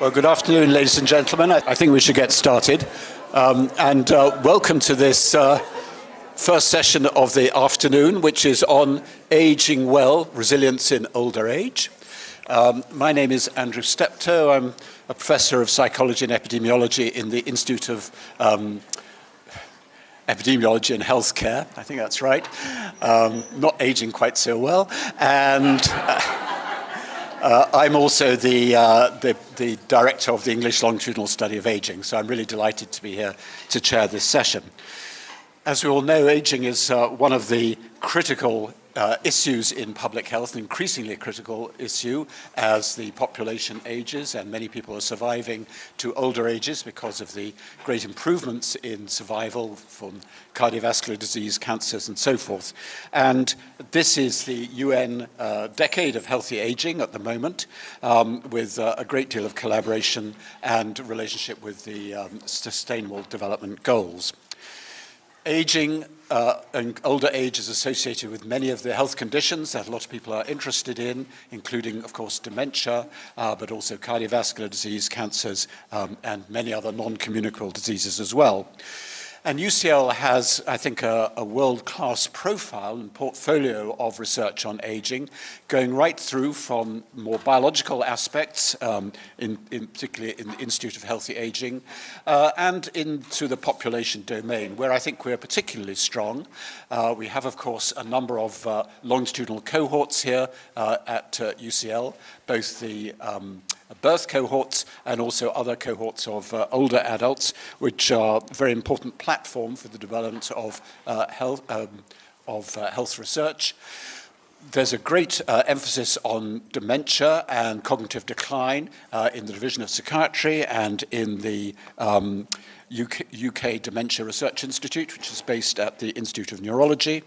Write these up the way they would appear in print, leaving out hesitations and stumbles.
Well, good afternoon, ladies and gentlemen. I think we should get started. Welcome to this first session of the afternoon, which is on aging well, resilience in older age. My name is Andrew Steptoe. I'm a professor of psychology and epidemiology in the Institute of Epidemiology and Healthcare. I think that's right. Not aging quite so well. And I'm also the director of the English Longitudinal Study of Aging, so I'm really delighted to be here to chair this session. As we all know, aging is one of the critical issues in public health, an increasingly critical issue as the population ages and many people are surviving to older ages because of the great improvements in survival from cardiovascular disease, cancers and so forth. And this is the UN Decade of Healthy Aging at the moment, with a great deal of collaboration and relationship with the Sustainable Development Goals. Aging and older age is associated with many of the health conditions that a lot of people are interested in, including, of course, dementia, but also cardiovascular disease, cancers, and many other non-communicable diseases as well. And UCL has, I think, a world-class profile and portfolio of research on aging, going right through from more biological aspects, particularly in the Institute of Healthy Aging, and into the population domain, where I think we're particularly strong. We have, of course, a number of longitudinal cohorts here at UCL, both the birth cohorts and also other cohorts of older adults, which are a very important platform for the development of health research. There's a great emphasis on dementia and cognitive decline in the Division of Psychiatry and in the UK Dementia Research Institute, which is based at the Institute of Neurology.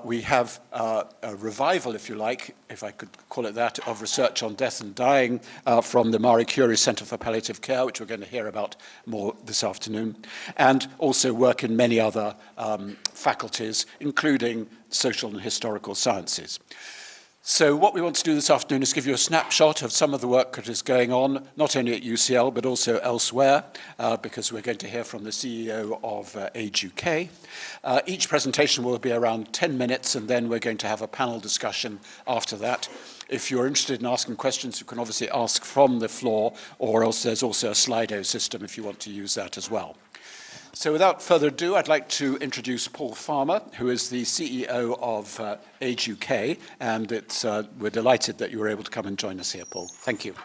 We have a revival, if you like, if I could call it that, of research on death and dying from the Marie Curie Centre for Palliative Care, which we're going to hear about more this afternoon, and also work in many other faculties, including social and historical sciences. So what we want to do this afternoon is give you a snapshot of some of the work that is going on, not only at UCL, but also elsewhere, because we're going to hear from the CEO of Age UK. Each presentation will be around 10 minutes, and then we're going to have a panel discussion after that. If you're interested in asking questions, you can obviously ask from the floor, or else there's also a Slido system if you want to use that as well. So without further ado, I'd like to introduce Paul Farmer, who is the CEO of Age UK, and we're delighted that you were able to come and join us here, Paul. Thank you.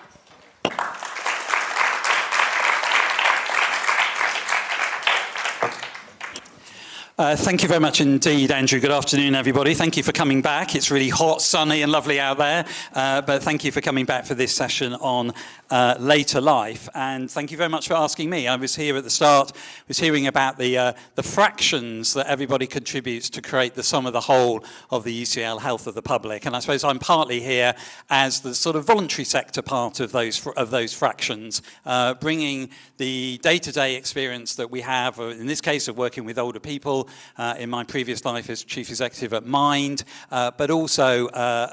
Thank you very much indeed, Andrew. Good afternoon, everybody. Thank you for coming back. It's really hot, sunny, and lovely out there. But thank you for coming back for this session on later life. And thank you very much for asking me. I was here at the start, was hearing about the fractions that everybody contributes to create the sum of the whole of the UCL health of the public. And I suppose I'm partly here as the sort of voluntary sector part of those fractions, bringing the day-to-day experience that we have, in this case of working with older people, in my previous life as Chief Executive at Mind, but also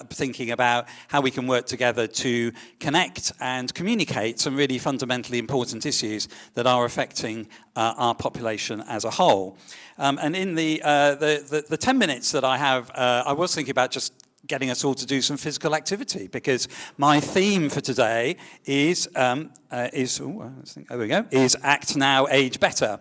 thinking about how we can work together to connect and communicate some really fundamentally important issues that are affecting our population as a whole. And in the 10 minutes that I have, I was thinking about just getting us all to do some physical activity, because my theme for today is Act Now, Age Better.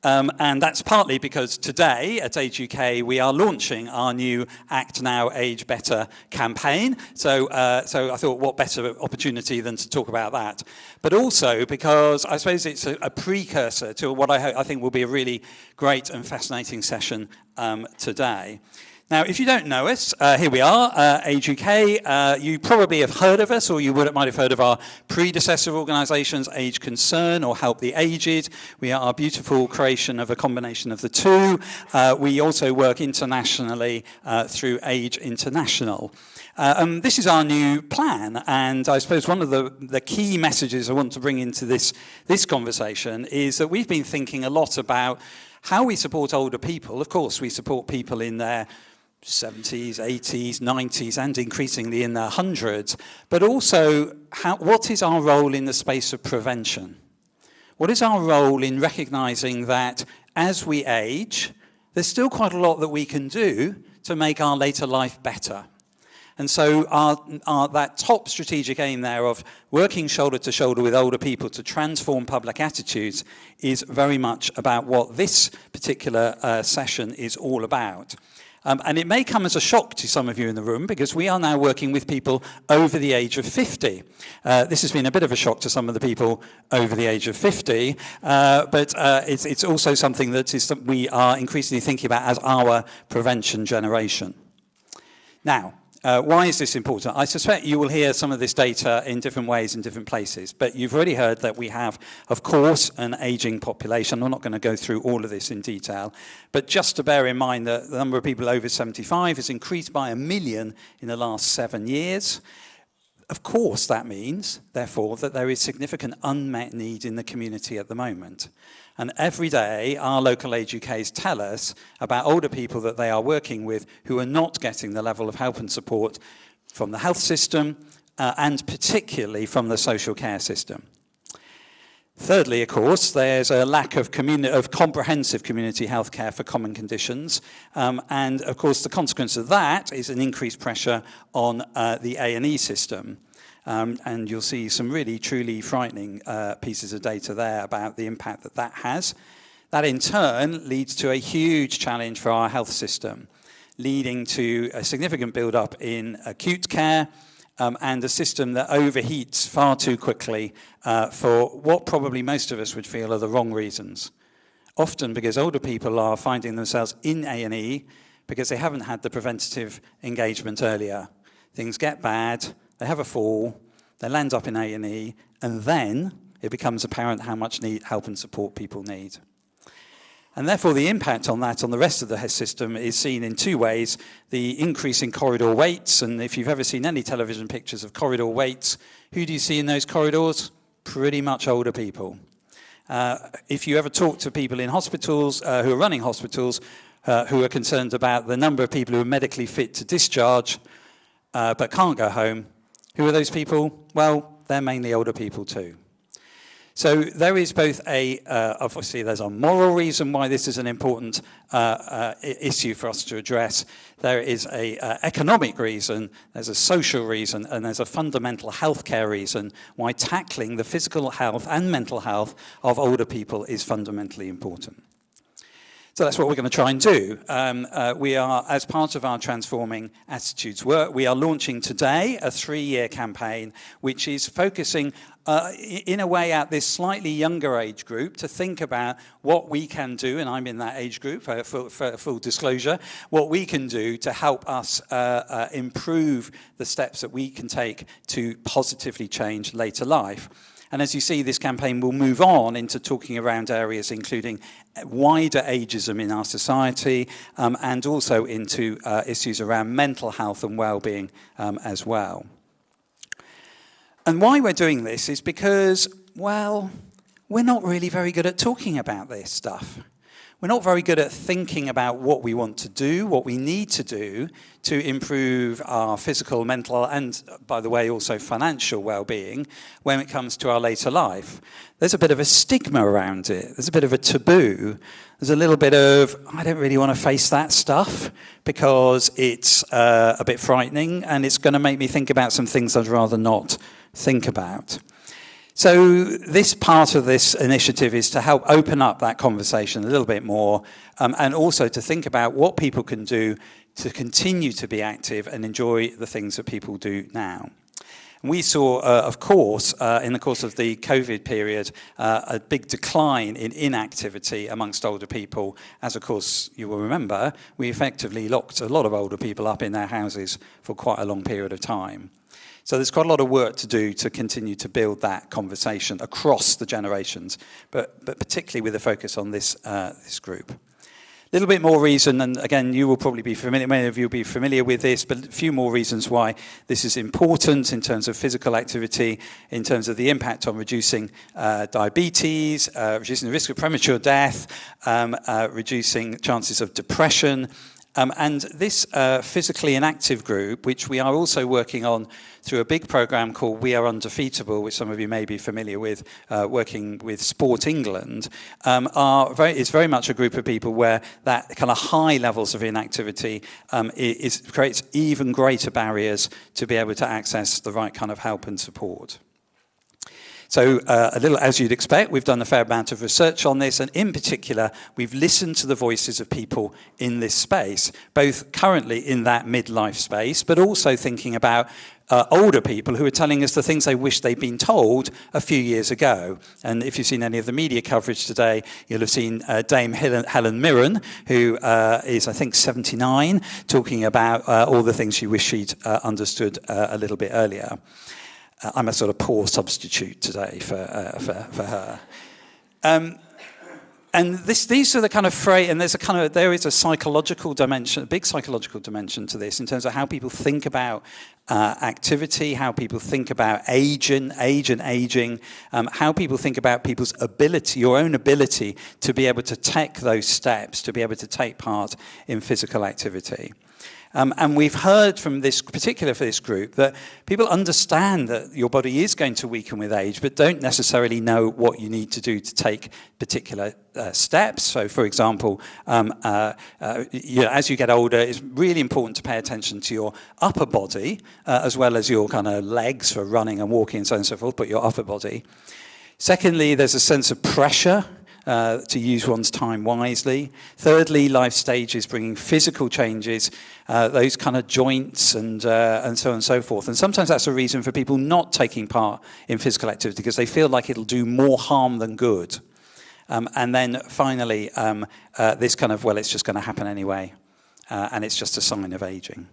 And that's partly because today at Age UK we are launching our new Act Now, Age Better campaign. So I thought, what better opportunity than to talk about that? But also because I suppose it's a precursor to what I think will be a really great and fascinating session today. Now, if you don't know us, here we are, Age UK. You probably have heard of us, or you might have heard of our predecessor organisations, Age Concern or Help the Aged. We are a beautiful creation of a combination of the two. We also work internationally through Age International. This is our new plan, and I suppose one of the key messages I want to bring into this conversation is that we've been thinking a lot about how we support older people. Of course, we support people in their 70s, 80s, 90s, and increasingly in the hundreds, but also what is our role in the space of prevention? What is our role in recognizing that as we age, there's still quite a lot that we can do to make our later life better? And so that top strategic aim there of working shoulder to shoulder with older people to transform public attitudes is very much about what this particular session is all about. And it may come as a shock to some of you in the room because we are now working with people over the age of 50. This has been a bit of a shock to some of the people over the age of 50, but it's also something that we are increasingly thinking about as our prevention generation. Now, why is this important? I suspect you will hear some of this data in different ways in different places, but you've already heard that we have, of course, an aging population. I'm not going to go through all of this in detail, but just to bear in mind that the number of people over 75 has increased by 1 million in the last 7 years. Of course, that means, therefore, that there is significant unmet need in the community at the moment. And every day, our local age UKs tell us about older people that they are working with who are not getting the level of help and support from the health system and particularly from the social care system. Thirdly, of course, there's a lack of comprehensive community health care for common conditions. And, of course, the consequence of that is an increased pressure on the A&E system. And you'll see some really, truly frightening pieces of data there about the impact that that has. That, in turn, leads to a huge challenge for our health system, leading to a significant build-up in acute care and a system that overheats far too quickly for what probably most of us would feel are the wrong reasons. Often because older people are finding themselves in A&E because they haven't had the preventative engagement earlier. Things get bad. They have a fall, they land up in A&E, and then it becomes apparent how much help and support people need. And therefore, the impact on that on the rest of the health system is seen in two ways. The increase in corridor waits, and if you've ever seen any television pictures of corridor waits, who do you see in those corridors? Pretty much older people. If you ever talk to people in hospitals who are running hospitals who are concerned about the number of people who are medically fit to discharge but can't go home, who are those people? Well, they're mainly older people too. So there is both obviously there's a moral reason why this is an important issue for us to address. There is an economic reason, there's a social reason, and there's a fundamental healthcare reason why tackling the physical health and mental health of older people is fundamentally important. So that's what we're going to try and do. We are, as part of our Transforming Attitudes work, we are launching today a 3-year campaign which is focusing in a way at this slightly younger age group to think about what we can do, and I'm in that age group for full disclosure, what we can do to help us improve the steps that we can take to positively change later life. And as you see, this campaign will move on into talking around areas including wider ageism in our society and also into issues around mental health and well-being as well. And why we're doing this is because, well, we're not really very good at talking about this stuff. We're not very good at thinking about what we want to do, what we need to do to improve our physical, mental, and, by the way, also financial well-being when it comes to our later life. There's a bit of a stigma around it. There's a bit of a taboo. There's a little bit of, I don't really want to face that stuff because it's a bit frightening and it's going to make me think about some things I'd rather not think about. So this part of this initiative is to help open up that conversation a little bit more and also to think about what people can do to continue to be active and enjoy the things that people do now. We saw, of course, in the course of the COVID period, a big decline in inactivity amongst older people, as, of course, you will remember, we effectively locked a lot of older people up in their houses for quite a long period of time. So there's quite a lot of work to do to continue to build that conversation across the generations, but particularly with a focus on this group. A little bit more reason, and again, you will probably be familiar, many of you will be familiar with this, but a few more reasons why this is important in terms of physical activity, in terms of the impact on reducing diabetes, reducing the risk of premature death, reducing chances of depression, And this physically inactive group, which we are also working on through a big program called We Are Undefeatable, which some of you may be familiar with, working with Sport England, is very much a group of people where that kind of high levels of inactivity creates even greater barriers to be able to access the right kind of help and support. So a little, as you'd expect, we've done a fair amount of research on this, and in particular, we've listened to the voices of people in this space, both currently in that midlife space, but also thinking about older people who are telling us the things they wish they'd been told a few years ago. And if you've seen any of the media coverage today, you'll have seen Dame Helen Mirren, who is, I think, 79, talking about all the things she wished she'd understood a little bit earlier. I'm a sort of poor substitute today for her. And these are the kind of phrase, and there is a psychological dimension, a big psychological dimension to this in terms of how people think about activity, how people think about age and aging, how people think about people's ability, your own ability to be able to take those steps, to be able to take part in physical activity. And we've heard from this, particular for this group, that people understand that your body is going to weaken with age, but don't necessarily know what you need to do to take particular steps. So, for example, as you get older, it's really important to pay attention to your upper body, as well as your kind of legs for running and walking and so on and so forth, but your upper body. Secondly, there's a sense of pressure to use one's time wisely. Thirdly, life stages bringing physical changes, those kind of joints and so on and so forth. And sometimes that's a reason for people not taking part in physical activity because they feel like it'll do more harm than good. And then finally, this kind of, well, it's just going to happen anyway. And it's just a sign of aging.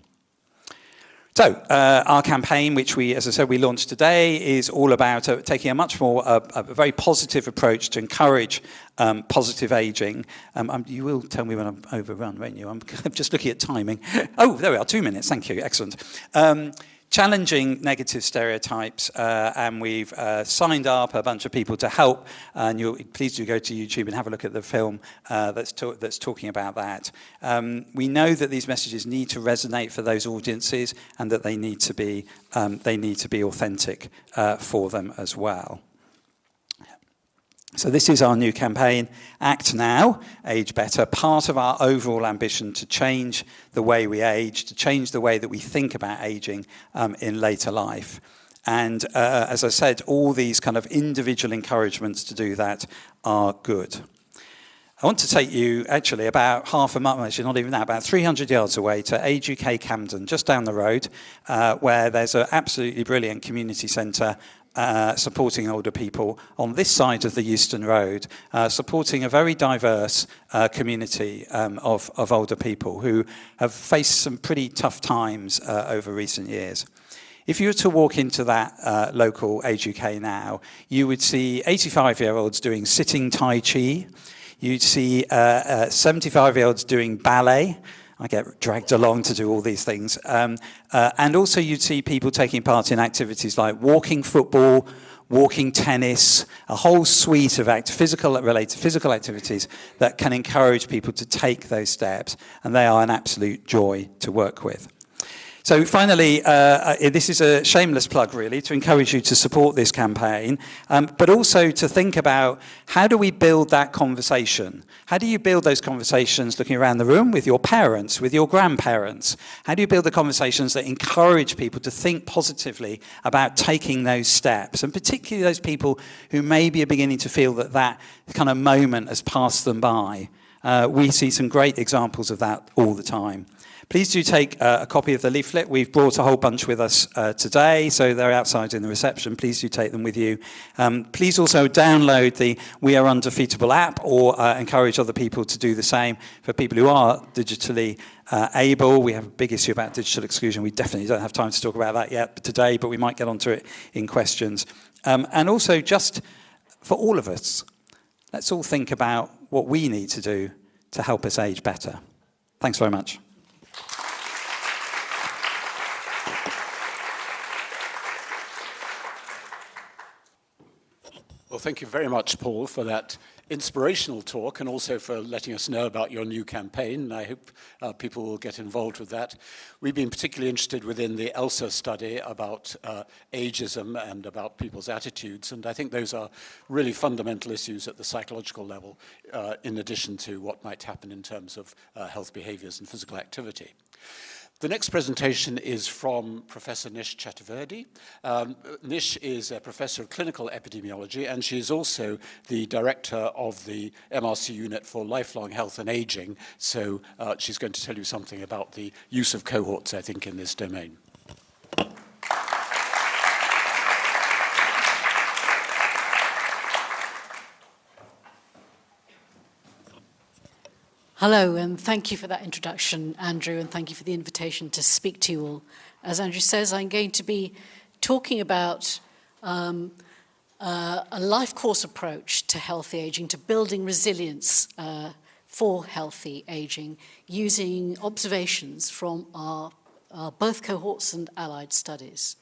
So our campaign, which we, as I said, we launched today, is all about taking a much more, a very positive approach to encourage positive aging. You will tell me when I'm overrun, won't you? I'm just looking at timing. Oh, there we are, 2 minutes. Thank you. Excellent. Challenging negative stereotypes, and we've signed up a bunch of people to help, and please do go to YouTube and have a look at the film that's talking about that. We know that these messages need to resonate for those audiences, and that they need to be authentic for them as well. So this is our new campaign, Act Now, Age Better, part of our overall ambition to change the way we age, to change the way that we think about aging in later life. And as I said, all these kind of individual encouragements to do that are good. I want to take you actually about half a mile, actually not even that, about 300 yards away to Age UK Camden, just down the road, where there's an absolutely brilliant community centre supporting older people on this side of the Euston Road, supporting a very diverse community of older people who have faced some pretty tough times over recent years. If you were to walk into that local Age UK now, you would see 85-year-olds doing sitting Tai Chi. You'd see 75-year-olds doing ballet. I get dragged along to do all these things. And also you'd see people taking part in activities like walking football, walking tennis, a whole suite of related physical activities that can encourage people to take those steps. And they are an absolute joy to work with. So finally, this is a shameless plug, really, to encourage you to support this campaign, but also to think about how do we build that conversation? How do you build those conversations looking around the room with your parents, with your grandparents? How do you build the conversations that encourage people to think positively about taking those steps, and particularly those people who maybe are beginning to feel that that kind of moment has passed them by? We see some great examples of that all the time. Please do take a copy of the leaflet. We've brought a whole bunch with us today, so they're outside in the reception. Please do take them with you. Please also download the We Are Undefeatable app, or encourage other people to do the same. For people who are digitally able, we have a big issue about digital exclusion. We definitely don't have time to talk about that yet today, but we might get onto it in questions. And also, just for all of us, let's all think about what we need to do to help us age better. Thanks very much. Well, thank you very much, Paul, for that inspirational talk and also for letting us know about your new campaign. I hope people will get involved with that. We've been particularly interested within the ELSA study about ageism and about people's attitudes, and I think those are really fundamental issues at the psychological level, in addition to what might happen in terms of health behaviors and physical activity. The next presentation is from Professor Nish Chaturvedi. Nish is a professor of clinical epidemiology, and she is also the director of the MRC unit for lifelong health and aging. So she's going to tell you something about the use of cohorts, I think, in this domain. Hello, and thank you for that introduction, Andrew, and thank you for the invitation to speak to you all. As Andrew says, I'm going to be talking about a life course approach to healthy aging, to building resilience for healthy aging, using observations from our both cohorts and allied studies.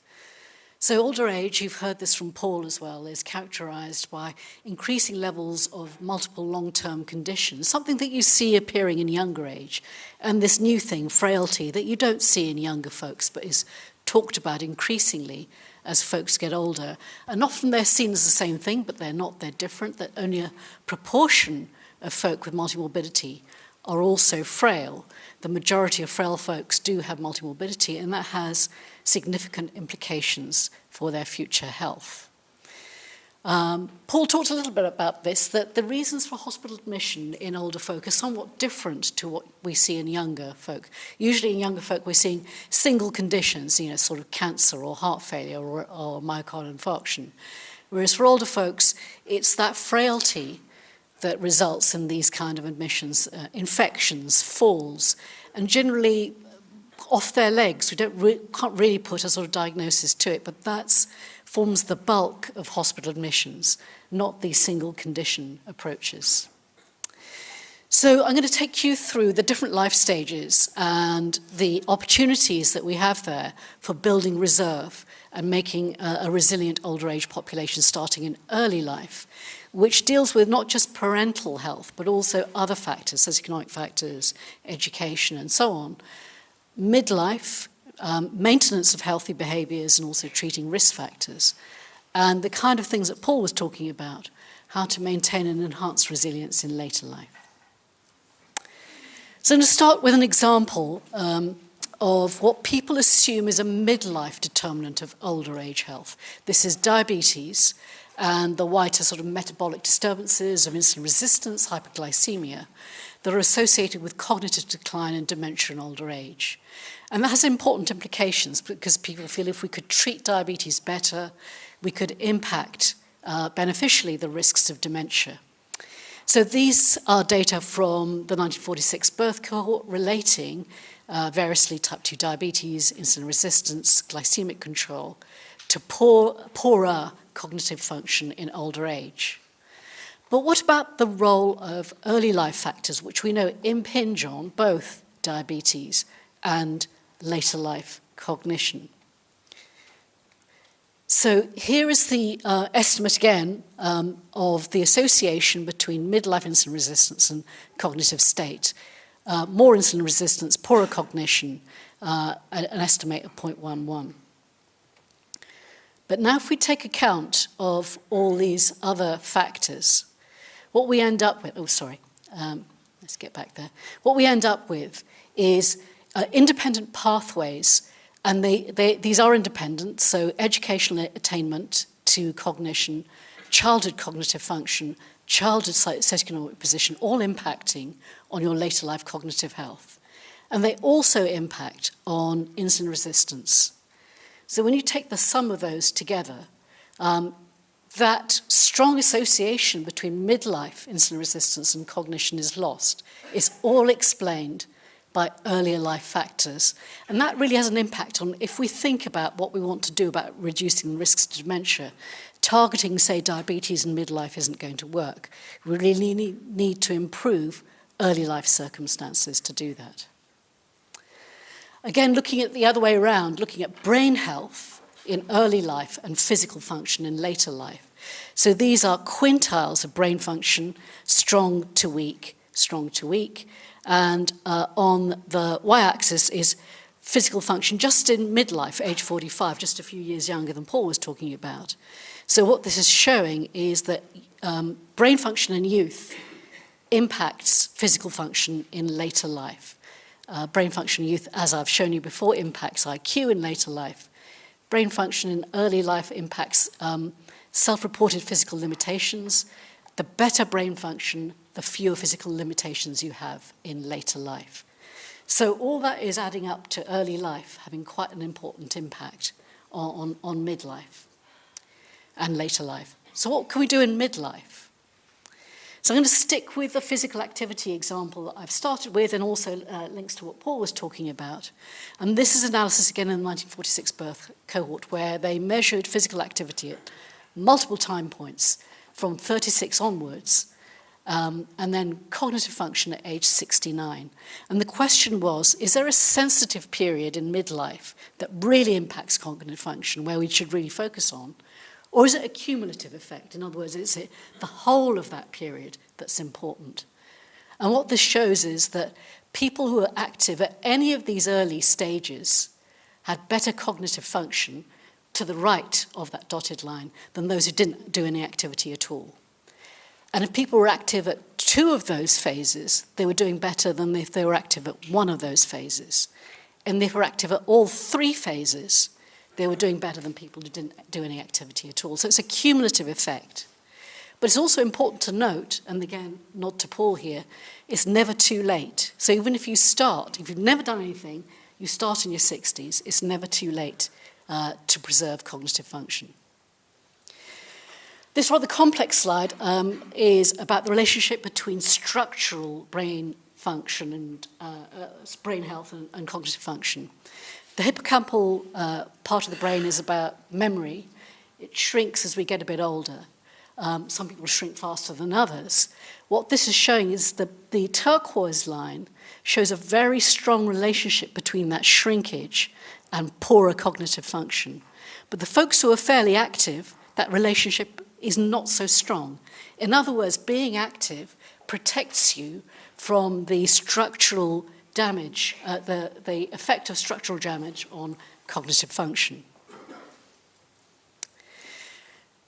So older age, you've heard this from Paul as well, is characterized by increasing levels of multiple long-term conditions, something that you see appearing in younger age, and this new thing, frailty, that you don't see in younger folks, but is talked about increasingly as folks get older. And often they're seen as the same thing, but they're not, they're different, that only a proportion of folk with multimorbidity are also frail. The majority of frail folks do have multimorbidity, and that has significant implications for their future health. Paul talked a little bit about this, that the reasons for hospital admission in older folk are somewhat different to what we see in younger folk. Usually in younger folk we're seeing single conditions, sort of cancer or heart failure or myocardial infarction. Whereas for older folks, it's that frailty that results in these kind of admissions, infections, falls, and generally off their legs. We can't really put a sort of diagnosis to it, but that forms the bulk of hospital admissions, not the single condition approaches. So I'm going to take you through the different life stages and the opportunities that we have there for building reserve and making a resilient older age population starting in early life, which deals with not just parental health, but also other factors, socioeconomic factors, education, and so on. Midlife, maintenance of healthy behaviors, and also treating risk factors, and the kind of things that Paul was talking about, how to maintain and enhance resilience in later life. So I'm going to start with an example of what people assume is a midlife determinant of older age health. This is diabetes, and the white are sort of metabolic disturbances of insulin resistance, hyperglycemia, that are associated with cognitive decline and dementia in older age. And that has important implications because people feel if we could treat diabetes better, we could impact beneficially the risks of dementia. So these are data from the 1946 birth cohort relating variously type 2 diabetes, insulin resistance, glycemic control, to poorer cognitive function in older age. But what about the role of early life factors, which we know impinge on both diabetes and later life cognition? So here is the estimate again of the association between midlife insulin resistance and cognitive state. More insulin resistance, poorer cognition, an estimate of 0.11. But now if we take account of all these other factors, what we end up with, let's get back there. What we end up with is independent pathways, and these are independent, so educational attainment to cognition, childhood cognitive function, childhood socioeconomic position, all impacting on your later life cognitive health. And they also impact on insulin resistance. So when you take the sum of those together, that strong association between midlife insulin resistance and cognition is lost. It's all explained by earlier life factors. And that really has an impact on, if we think about what we want to do about reducing the risks of dementia, targeting, say, diabetes in midlife isn't going to work. We really need to improve early life circumstances to do that. Again, looking at the other way around, looking at brain health in early life and physical function in later life, So these are quintiles of brain function, strong to weak, strong to weak. And on the y-axis is physical function just in midlife, age 45, just a few years younger than Paul was talking about. So what this is showing is that brain function in youth impacts physical function in later life. Brain function in youth, as I've shown you before, impacts IQ in later life. Brain function in early life impacts self-reported physical limitations. The better brain function, the fewer physical limitations you have in later life. So all that is adding up to early life having quite an important impact on midlife and later life. So what can we do in midlife? So I'm going to stick with the physical activity example that I've started with and also links to what Paul was talking about. And this is analysis again in the 1946 birth cohort where they measured physical activity at multiple time points from 36 onwards and then cognitive function at age 69. And the question was, is there a sensitive period in midlife that really impacts cognitive function where we should really focus on? Or is it a cumulative effect? In other words, is it the whole of that period that's important? And what this shows is that people who are active at any of these early stages had better cognitive function to the right of that dotted line than those who didn't do any activity at all. And if people were active at two of those phases, they were doing better than if they were active at one of those phases. And if they were active at all three phases, they were doing better than people who didn't do any activity at all. So it's a cumulative effect. But it's also important to note, and again, nod to Paul here, it's never too late. So even if you start, if you've never done anything, you start in your 60s, it's never too late to preserve cognitive function. This rather complex slide is about the relationship between structural brain function and brain health and cognitive function. The hippocampal part of the brain is about memory. It shrinks as we get a bit older. Some people shrink faster than others. What this is showing is the turquoise line shows a very strong relationship between that shrinkage and poorer cognitive function. But the folks who are fairly active, that relationship is not so strong. In other words, being active protects you from the structural damage, the effect of structural damage on cognitive function.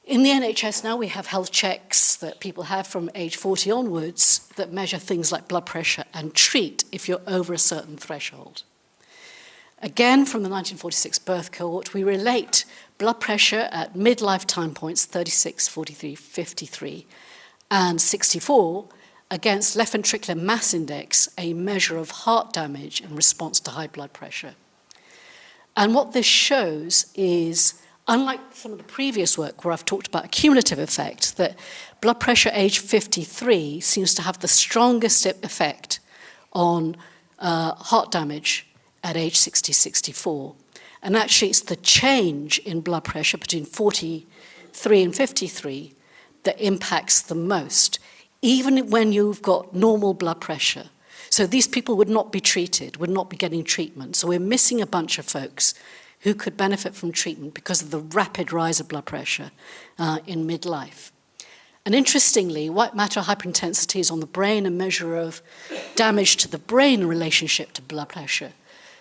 In the NHS now, we have health checks that people have from age 40 onwards that measure things like blood pressure and treat if you're over a certain threshold. Again, from the 1946 birth cohort, we relate blood pressure at midlife time points, 36, 43, 53, and 64, against left ventricular mass index, a measure of heart damage in response to high blood pressure. And what this shows is, unlike some of the previous work where I've talked about a cumulative effect, that blood pressure age 53 seems to have the strongest effect on heart damage at age 60, 64. And actually it's the change in blood pressure between 43 and 53 that impacts the most, even when you've got normal blood pressure. So these people would not be treated, would not be getting treatment. So we're missing a bunch of folks who could benefit from treatment because of the rapid rise of blood pressure in midlife. And interestingly, white matter hyperintensity is on the brain, a measure of damage to the brain in relationship to blood pressure,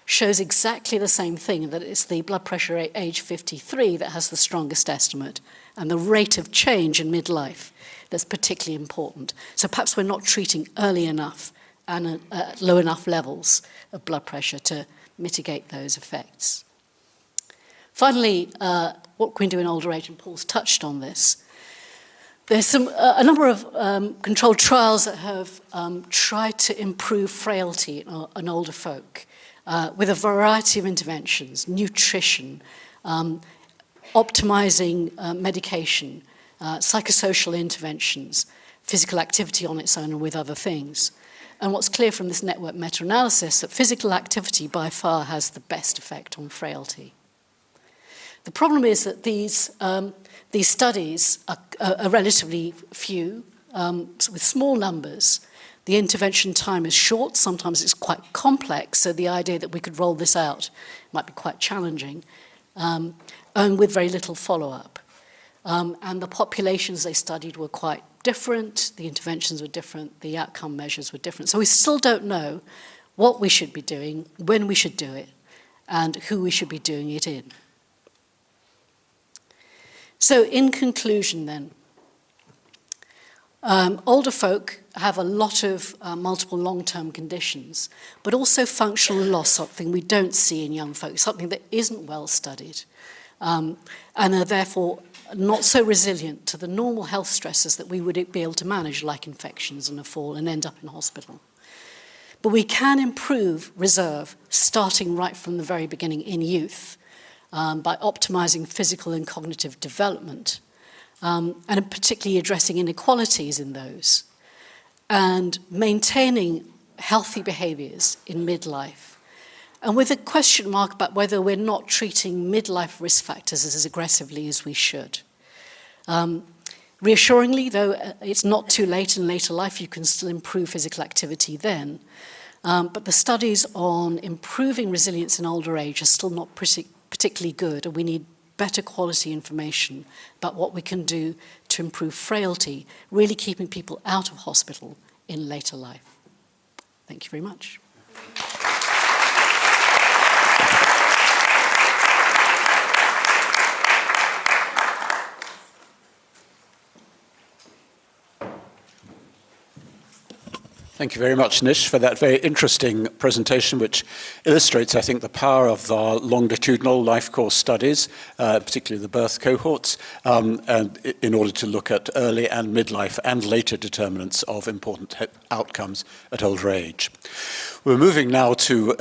shows exactly the same thing, that it's the blood pressure at age 53 that has the strongest estimate, and the rate of change in midlife that's particularly important. So perhaps we're not treating early enough and at low enough levels of blood pressure to mitigate those effects. Finally, what can we do in older age? And Paul's touched on this. There's a number of controlled trials that have tried to improve frailty in older folk with a variety of interventions: nutrition, optimizing medication, psychosocial interventions, physical activity on its own and with other things. And what's clear from this network meta-analysis that physical activity by far has the best effect on frailty. The problem is that these studies are relatively few, with small numbers. The intervention time is short, sometimes it's quite complex, so the idea that we could roll this out might be quite challenging, and with very little follow-up. And the populations they studied were quite different, the interventions were different, the outcome measures were different. So we still don't know what we should be doing, when we should do it, and who we should be doing it in. So in conclusion then, older folk have a lot of multiple long-term conditions, but also functional loss, something we don't see in young folk, something that isn't well studied, and are therefore not so resilient to the normal health stresses that we would be able to manage, like infections and a fall, and end up in hospital. But we can improve reserve, starting right from the very beginning in youth, by optimizing physical and cognitive development, and particularly addressing inequalities in those, and maintaining healthy behaviors in midlife. And with a question mark about whether we're not treating midlife risk factors as aggressively as we should. Reassuringly, though, it's not too late in later life, you can still improve physical activity then. But the studies on improving resilience in older age are still not particularly good, and we need better quality information about what we can do to improve frailty, really keeping people out of hospital in later life. Thank you very much. Thank you very much, Nish, for that very interesting presentation, which illustrates, I think, the power of our longitudinal life course studies, particularly the birth cohorts, and in order to look at early and midlife and later determinants of important outcomes at older age. We're moving now to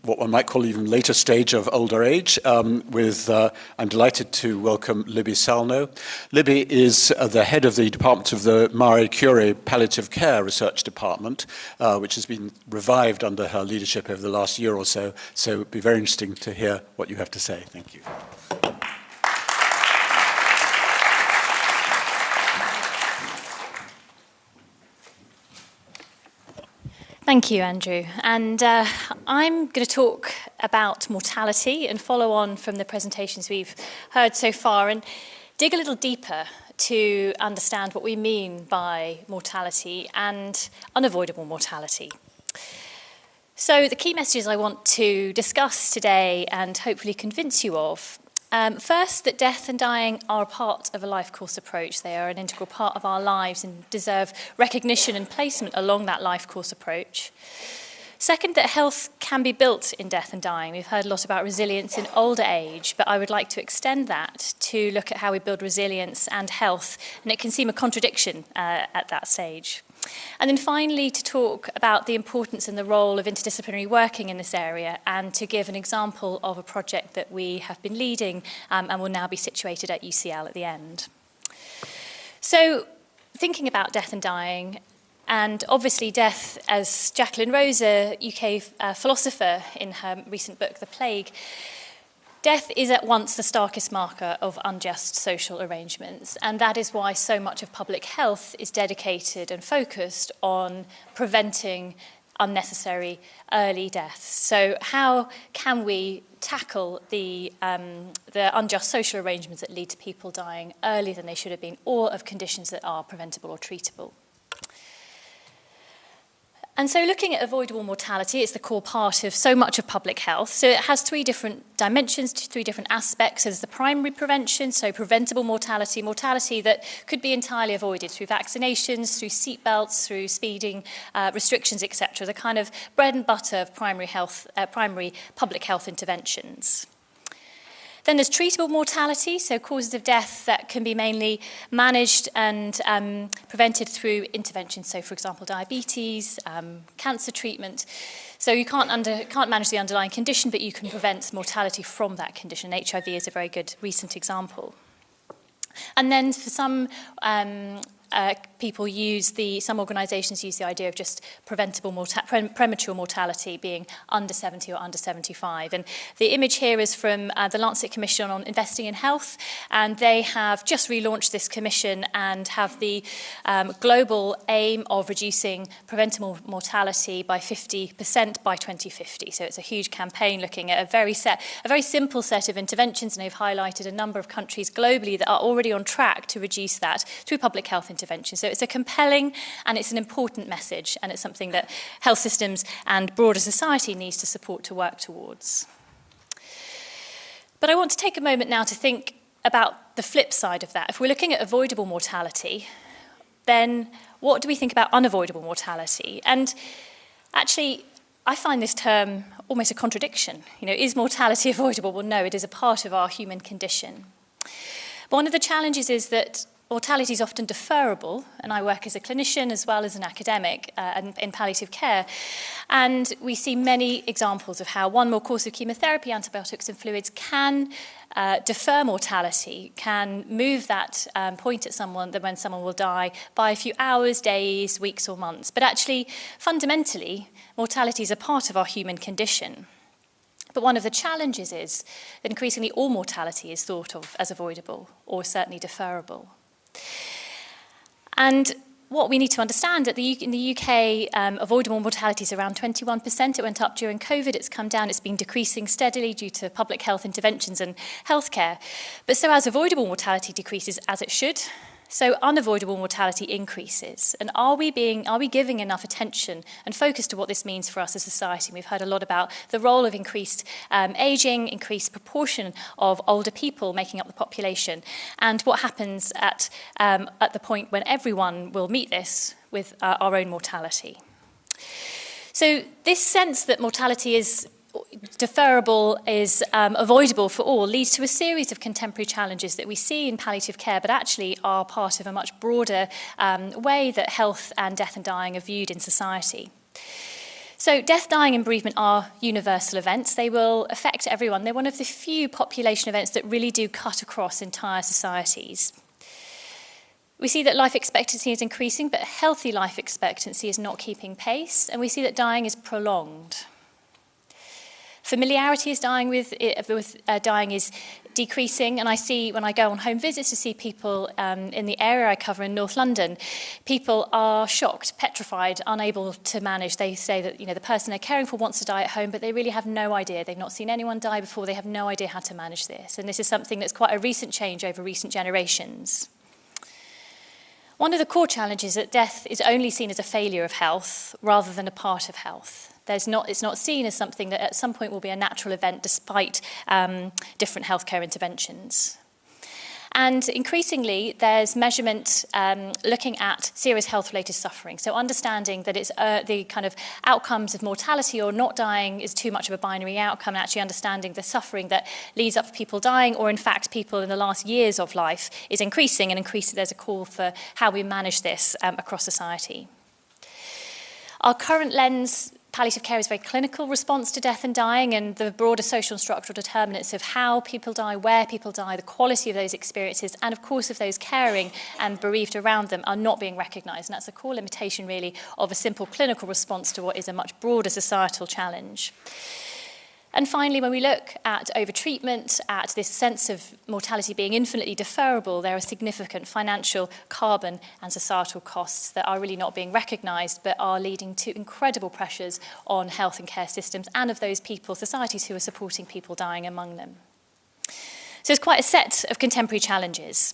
what one might call even later stage of older age. I'm delighted to welcome Libby Sallnow. Libby is the head of the department of the Marie Curie Palliative Care Research Department, which has been revived under her leadership over the last year or so. So it would be very interesting to hear what you have to say. Thank you. Thank you, Andrew. And I'm going to talk about mortality and follow on from the presentations we've heard so far and dig a little deeper to understand what we mean by mortality and unavoidable mortality. So the key messages I want to discuss today and hopefully convince you of. First, that death and dying are a part of a life course approach. They are an integral part of our lives and deserve recognition and placement along that life course approach. Second, that health can be built in death and dying. We've heard a lot about resilience in older age, but I would like to extend that to look at how we build resilience and health, and it can seem a contradiction at that stage. And then finally, to talk about the importance and the role of interdisciplinary working in this area, and to give an example of a project that we have been leading and will now be situated at UCL at the end. So, thinking about death and dying, and obviously death, as Jacqueline Rose, a UK philosopher in her recent book, The Plague, death is at once the starkest marker of unjust social arrangements, and that is why so much of public health is dedicated and focused on preventing unnecessary early deaths. So how can we tackle the unjust social arrangements that lead to people dying earlier than they should have been, or of conditions that are preventable or treatable? And so looking at avoidable mortality, it's the core part of so much of public health. So it has three different dimensions, three different aspects. So there's the primary prevention, so preventable mortality, mortality that could be entirely avoided through vaccinations, through seatbelts, through speeding restrictions, etc. The kind of bread and butter of primary public health interventions. Then there's treatable mortality, so causes of death that can be mainly managed and prevented through interventions. So, for example, diabetes, cancer treatment. So you can't manage the underlying condition, but you can prevent mortality from that condition. HIV is a very good recent example. And then for some some organisations use the idea of just premature mortality being under 70 or under 75. And the image here is from the Lancet Commission on Investing in Health, and they have just relaunched this commission and have the global aim of reducing preventable mortality by 50% by 2050. So it's a huge campaign looking at a very simple set of interventions, and they've highlighted a number of countries globally that are already on track to reduce that through public health intervention. So it's a compelling and it's an important message, and it's something that health systems and broader society needs to support to work towards. But I want to take a moment now to think about the flip side of that. If we're looking at avoidable mortality, then what do we think about unavoidable mortality? And actually, I find this term almost a contradiction. Is mortality avoidable? Well, no, it is a part of our human condition. But one of the challenges is that mortality is often deferrable, and I work as a clinician as well as an academic in palliative care, and we see many examples of how one more course of chemotherapy, antibiotics and fluids can defer mortality, can move that point at someone that when someone will die by a few hours, days, weeks or months. But actually, fundamentally, mortality is a part of our human condition. But one of the challenges is that increasingly all mortality is thought of as avoidable or certainly deferrable. And what we need to understand that in the UK, avoidable mortality is around 21%. It went up during COVID. It's come down. It's been decreasing steadily due to public health interventions and healthcare. But so as avoidable mortality decreases, as it should, so unavoidable mortality increases. And are we giving enough attention and focus to what this means for us as a society? We've heard a lot about the role of increased ageing, increased proportion of older people making up the population, and what happens at the point when everyone will meet this with our own mortality. So this sense that mortality is deferrable, is avoidable for all, leads to a series of contemporary challenges that we see in palliative care, but actually are part of a much broader way that health and death and dying are viewed in society. So death, dying and bereavement are universal events. They will affect everyone. They're one of the few population events that really do cut across entire societies. We see that life expectancy is increasing, but healthy life expectancy is not keeping pace, and we see that dying is prolonged. Familiarity is dying with dying is decreasing, and I see when I go on home visits to see people in the area I cover in North London, people are shocked, petrified, unable to manage. They say that the person they're caring for wants to die at home, but they really have no idea. They've not seen anyone die before. They have no idea how to manage this, and this is something that's quite a recent change over recent generations. One of the core challenges is that death is only seen as a failure of health rather than a part of health. It's not seen as something that at some point will be a natural event despite different healthcare interventions. And increasingly, there's measurement looking at serious health-related suffering. So understanding that it's the kind of outcomes of mortality or not dying is too much of a binary outcome, and actually understanding the suffering that leads up to people dying, or in fact people in the last years of life, is increasing, and there's a call for how we manage this across society. Our current lens, palliative care, is a very clinical response to death and dying, and the broader social and structural determinants of how people die, where people die, the quality of those experiences, and of course of those caring and bereaved around them are not being recognised. And that's a core limitation really of a simple clinical response to what is a much broader societal challenge. And finally, when we look at overtreatment, at this sense of mortality being infinitely deferrable, there are significant financial, carbon and societal costs that are really not being recognised, but are leading to incredible pressures on health and care systems and of those people, societies who are supporting people dying among them. So it's quite a set of contemporary challenges.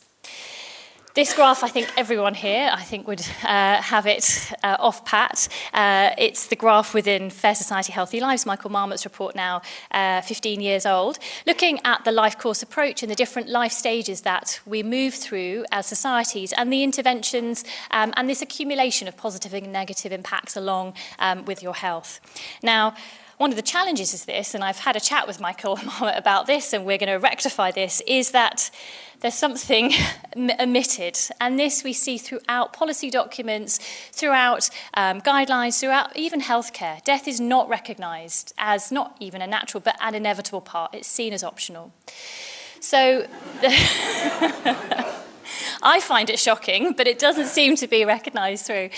This graph, I think everyone here, would have it off pat. It's the graph within Fair Society, Healthy Lives, Michael Marmot's report, now 15 years old, looking at the life course approach and the different life stages that we move through as societies, and the interventions and this accumulation of positive and negative impacts along with your health. Now, one of the challenges is this, and I've had a chat with Michael Marmot about this, and we're going to rectify this, is that there's something omitted. And this we see throughout policy documents, throughout guidelines, throughout even healthcare. Death is not recognised as not even a natural, but an inevitable part. It's seen as optional. So I find it shocking, but it doesn't seem to be recognised through.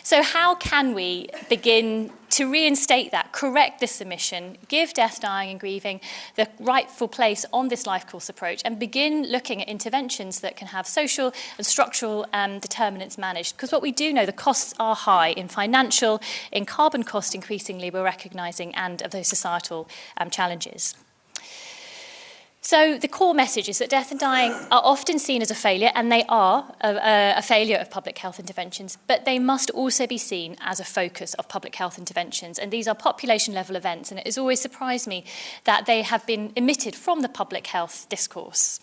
So how can we begin to reinstate that, correct this omission, give death, dying and grieving the rightful place on this life course approach, and begin looking at interventions that can have social and structural determinants managed? Because what we do know, the costs are high in financial, in carbon cost increasingly we're recognising, and of those societal challenges. So the core message is that death and dying are often seen as a failure, and they are a failure of public health interventions, but they must also be seen as a focus of public health interventions. And these are population-level events, and it has always surprised me that they have been omitted from the public health discourse.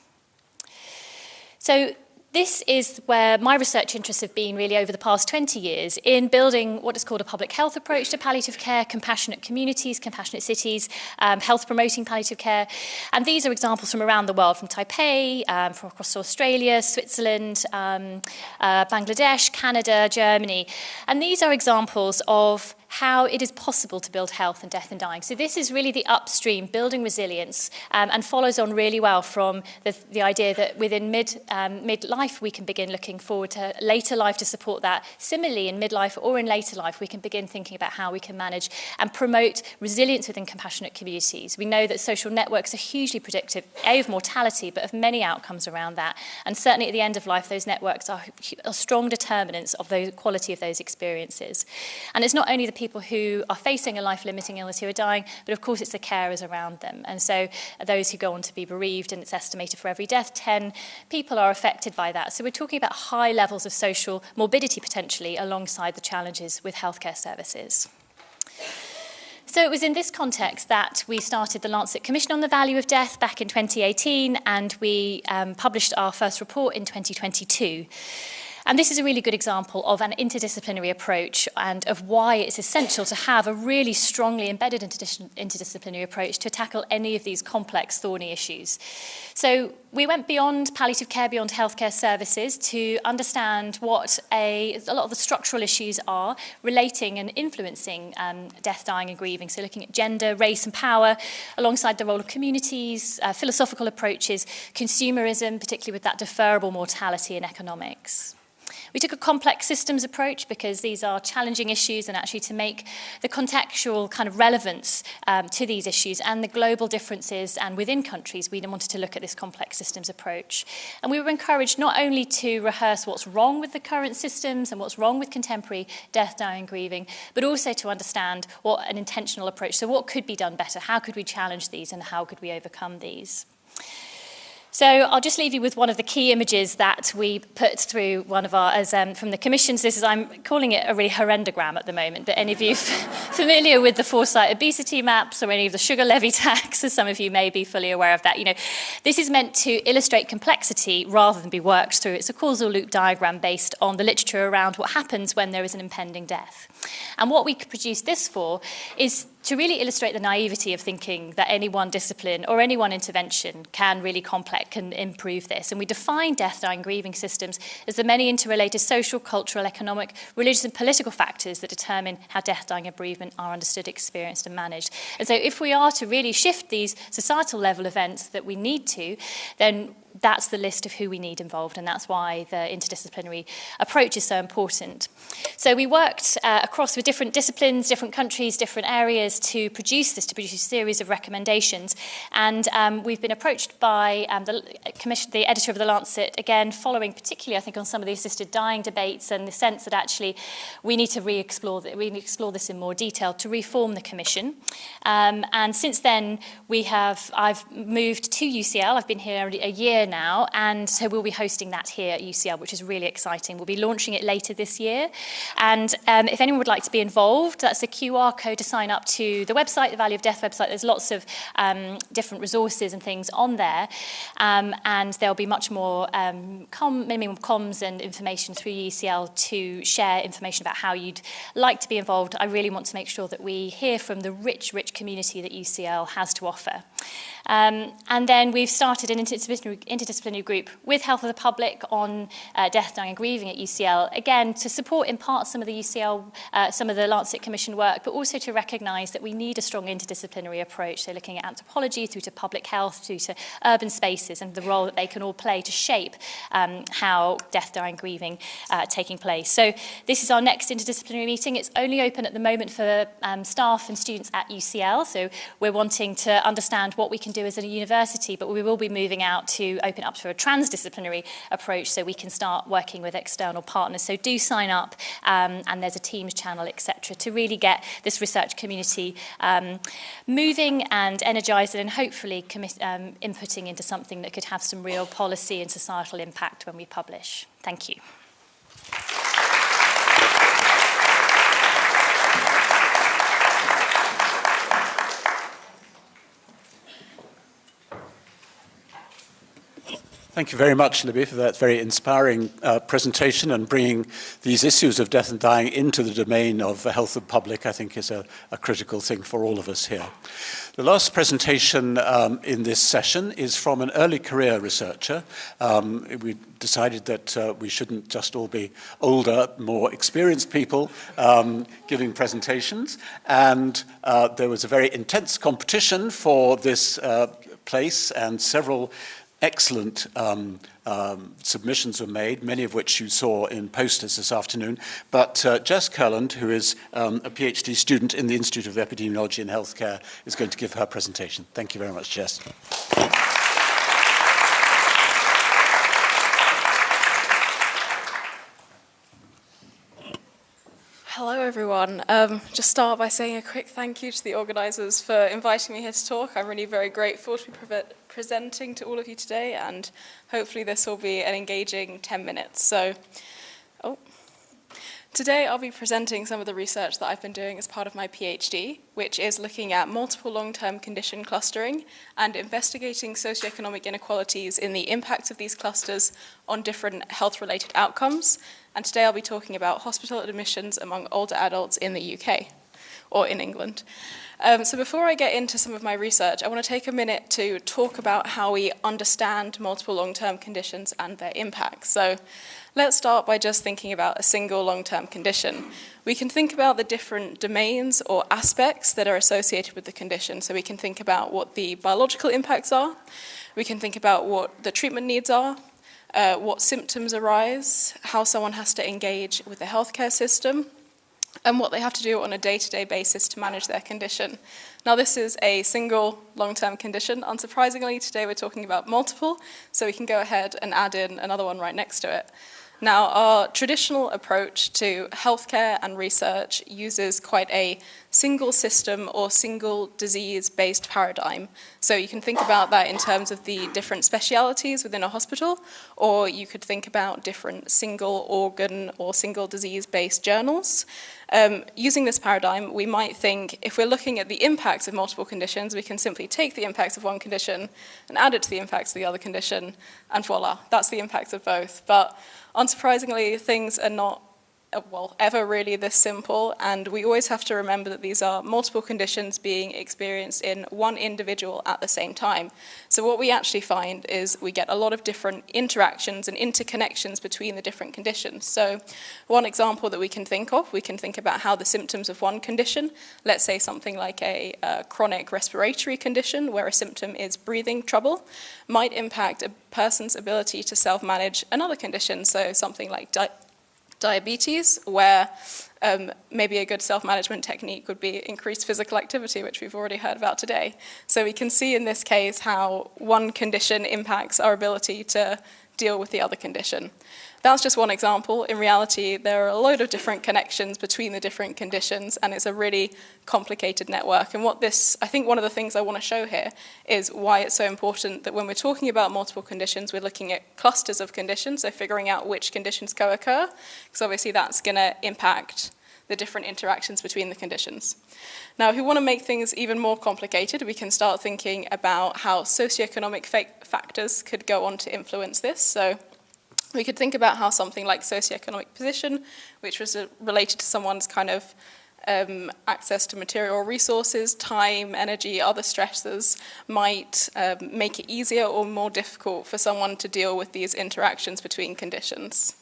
So this is where my research interests have been really over the past 20 years in building what is called a public health approach to palliative care, compassionate communities, compassionate cities, health promoting palliative care. And these are examples from around the world, from Taipei, from across Australia, Switzerland, Bangladesh, Canada, Germany. And these are examples of how it is possible to build health and death and dying. So this is really the upstream, building resilience, and follows on really well from the idea that within midlife we can begin looking forward to later life to support that. Similarly, in midlife or in later life, we can begin thinking about how we can manage and promote resilience within compassionate communities. We know that social networks are hugely predictive, of mortality, but of many outcomes around that. And certainly at the end of life, those networks are strong determinants of the quality of those experiences. And it's not only the people who are facing a life-limiting illness who are dying, but of course it's the carers around them. And so those who go on to be bereaved, and it's estimated for every death, 10 people are affected by that. So we're talking about high levels of social morbidity potentially alongside the challenges with healthcare services. So it was in this context that we started the Lancet Commission on the Value of Death back in 2018, and we published our first report in 2022. And this is a really good example of an interdisciplinary approach and of why it's essential to have a really strongly embedded interdisciplinary approach to tackle any of these complex, thorny issues. So we went beyond palliative care, beyond healthcare services, to understand what a lot of the structural issues are relating and influencing death, dying and grieving. So looking at gender, race and power, alongside the role of communities, philosophical approaches, consumerism, particularly with that deferrable mortality, and economics. We took a complex systems approach because these are challenging issues, and actually to make the contextual kind of relevance to these issues and the global differences and within countries, we wanted to look at this complex systems approach. And we were encouraged not only to rehearse what's wrong with the current systems and what's wrong with contemporary death, dying and grieving, but also to understand what an intentional approach, so what could be done better, how could we challenge these and how could we overcome these. So I'll just leave you with one of the key images that we put through one of our, from the commissions. This is, I'm calling it a really horrendogram at the moment, but any of you familiar with the Foresight obesity maps or any of the sugar levy tax, as some of you may be fully aware of that, this is meant to illustrate complexity rather than be worked through. It's a causal loop diagram based on the literature around what happens when there is an impending death. And what we could produce this for is to really illustrate the naivety of thinking that any one discipline or any one intervention can really can improve this. And we define death, dying, grieving systems as the many interrelated social, cultural, economic, religious and political factors that determine how death, dying and bereavement are understood, experienced and managed. And so if we are to really shift these societal level events that we need to, then that's the list of who we need involved, and that's why the interdisciplinary approach is so important. So we worked across with different disciplines, different countries, different areas to produce a series of recommendations. And we've been approached by the editor of The Lancet, again, following particularly, I think, on some of the assisted dying debates and the sense that actually we need to explore this in more detail to reform the commission. And since then, I've moved to UCL. I've been here a year now, and so we'll be hosting that here at UCL, which is really exciting. We'll be launching it later this year, and if anyone would like to be involved, that's a QR code to sign up to the website, the Value of Death website. There's lots of different resources and things on there, and there'll be much more minimum comms and information through UCL to share information about how you'd like to be involved. I really want to make sure that we hear from the rich community that UCL has to offer. And then we've started an interdisciplinary group with Health of the Public on death, dying and grieving at UCL, again, to support in part some of the UCL, some of the Lancet Commission work, but also to recognise that we need a strong interdisciplinary approach, so looking at anthropology through to public health, through to urban spaces and the role that they can all play to shape how death, dying, grieving taking place. So this is our next interdisciplinary meeting. It's only open at the moment for staff and students at UCL, so we're wanting to understand what we can do as a university, but we will be moving out to open up for a transdisciplinary approach so we can start working with external partners. So do sign up, and there's a Teams channel, etc., to really get this research community moving and energised and hopefully inputting into something that could have some real policy and societal impact when we publish. Thank you. Thank you very much, Libby, for that very inspiring presentation, and bringing these issues of death and dying into the domain of the health of the public, I think, is a critical thing for all of us here. The last presentation in this session is from an early career researcher. We decided that we shouldn't just all be older, more experienced people giving presentations, and there was a very intense competition for this place, and several excellent submissions were made, many of which you saw in posters this afternoon. But Jess Kurland, who is a PhD student in the Institute of Epidemiology and Healthcare, is going to give her presentation. Thank you very much, Jess. Hello everyone. Just start by saying a quick thank you to the organisers for inviting me here to talk. I'm really very grateful to be presenting to all of you today, and hopefully this will be an engaging 10 minutes. Today I'll be presenting some of the research that I've been doing as part of my PhD, which is looking at multiple long-term condition clustering and investigating socioeconomic inequalities in the impacts of these clusters on different health-related outcomes. And today I'll be talking about hospital admissions among older adults in the UK, or in England. So before I get into some of my research, I want to take a minute to talk about how we understand multiple long-term conditions and their impacts. So let's start by just thinking about a single long-term condition. We can think about the different domains or aspects that are associated with the condition. So we can think about what the biological impacts are. We can think about what the treatment needs are, what symptoms arise, how someone has to engage with the healthcare system, and what they have to do on a day-to-day basis to manage their condition. Now, this is a single long-term condition. Unsurprisingly, today we're talking about multiple, so we can go ahead and add in another one right next to it. Now, our traditional approach to healthcare and research uses quite a single system or single disease-based paradigm. So you can think about that in terms of the different specialities within a hospital, or you could think about different single organ or single disease-based journals. Using this paradigm, we might think if we're looking at the impacts of multiple conditions, we can simply take the impacts of one condition and add it to the impacts of the other condition, and voila, that's the impacts of both. But unsurprisingly, things are not ever really this simple, and we always have to remember that these are multiple conditions being experienced in one individual at the same time. So what we actually find is we get a lot of different interactions and interconnections between the different conditions. So one example that we can think about how the symptoms of one condition, let's say something like a chronic respiratory condition where a symptom is breathing trouble, might impact a person's ability to self-manage another condition, so something like diabetes, where maybe a good self-management technique would be increased physical activity, which we've already heard about today. So we can see in this case how one condition impacts our ability to deal with the other condition. That's just one example. In reality, there are a load of different connections between the different conditions, and it's a really complicated network. And I think one of the things I want to show here is why it's so important that when we're talking about multiple conditions, we're looking at clusters of conditions, so figuring out which conditions co-occur, because obviously that's going to impact the different interactions between the conditions. Now, if we want to make things even more complicated, we can start thinking about how socioeconomic factors could go on to influence this. So we could think about how something like socioeconomic position, which was related to someone's kind of access to material resources, time, energy, other stressors might make it easier or more difficult for someone to deal with these interactions between conditions.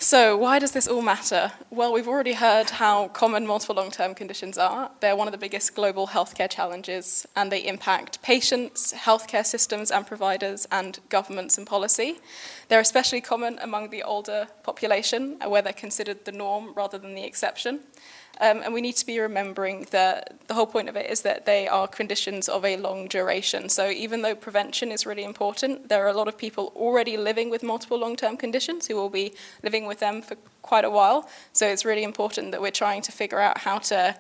So why does this all matter? Well, we've already heard how common multiple long-term conditions are. They're one of the biggest global healthcare challenges, and they impact patients, healthcare systems and providers, and governments and policy. They're especially common among the older population, where they're considered the norm rather than the exception. And we need to be remembering that the whole point of it is that they are conditions of a long duration. So even though prevention is really important, there are a lot of people already living with multiple long-term conditions who will be living with them for quite a while. So it's really important that we're trying to figure out how to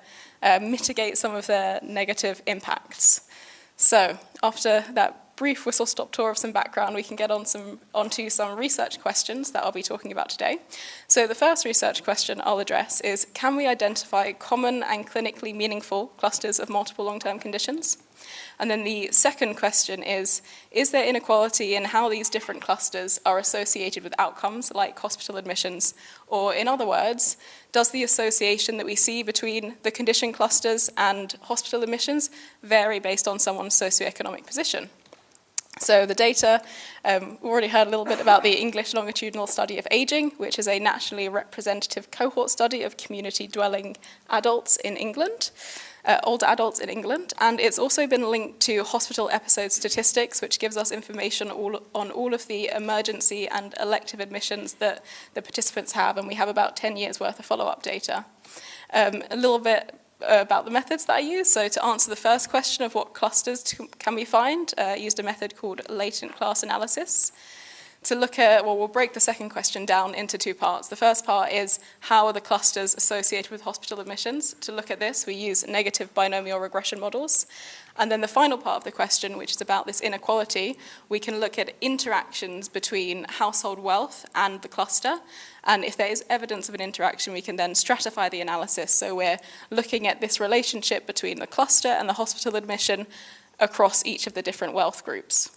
mitigate some of their negative impacts. So after that brief whistle-stop tour of some background, we can get onto some research questions that I'll be talking about today. So the first research question I'll address is, can we identify common and clinically meaningful clusters of multiple long-term conditions? And then the second question is there inequality in how these different clusters are associated with outcomes like hospital admissions? Or in other words, does the association that we see between the condition clusters and hospital admissions vary based on someone's socioeconomic position? So the data, we already heard a little bit about the English longitudinal study of aging, which is a nationally representative cohort study of community-dwelling adults in England, older adults in England, and it's also been linked to hospital episode statistics, which gives us information on all of the emergency and elective admissions that the participants have, and we have about 10 years worth of follow-up data. A little bit about the methods that I use. So to answer the first question of what clusters can we find, I used a method called latent class analysis. To look at, well, we'll break the second question down into two parts. The first part is, how are the clusters associated with hospital admissions? To look at this, we use negative binomial regression models. And then the final part of the question, which is about this inequality, we can look at interactions between household wealth and the cluster. And if there is evidence of an interaction, we can then stratify the analysis. So we're looking at this relationship between the cluster and the hospital admission across each of the different wealth groups.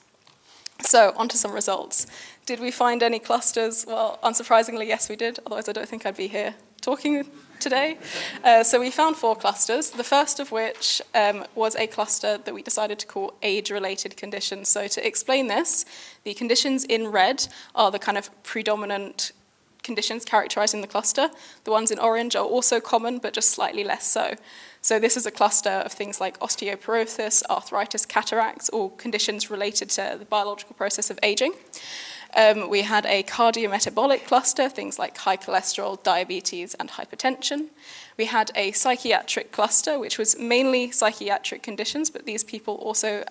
So, on to some results. Did we find any clusters? Well, unsurprisingly, yes, we did. Otherwise, I don't think I'd be here talking today. So we found 4 clusters, the first of which was a cluster that we decided to call age-related conditions. So to explain this, the conditions in red are the kind of predominant conditions characterizing the cluster. The ones in orange are also common, but just slightly less so. So this is a cluster of things like osteoporosis, arthritis, cataracts, all conditions related to the biological process of aging. We had a cardiometabolic cluster, things like high cholesterol, diabetes, and hypertension. We had a psychiatric cluster, which was mainly psychiatric conditions, but these people also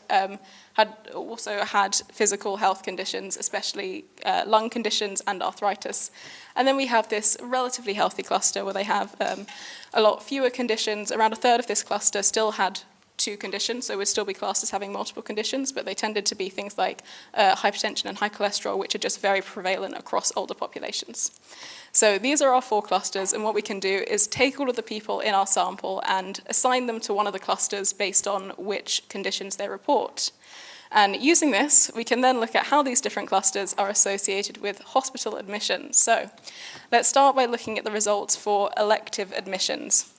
had physical health conditions, especially lung conditions and arthritis. And then we have this relatively healthy cluster where they have a lot fewer conditions. Around a third of this cluster still had 2 conditions, so would still be classed as having multiple conditions, but they tended to be things like hypertension and high cholesterol, which are just very prevalent across older populations. So these are our 4 clusters, and what we can do is take all of the people in our sample and assign them to one of the clusters based on which conditions they report. And using this, we can then look at how these different clusters are associated with hospital admissions. So let's start by looking at the results for elective admissions.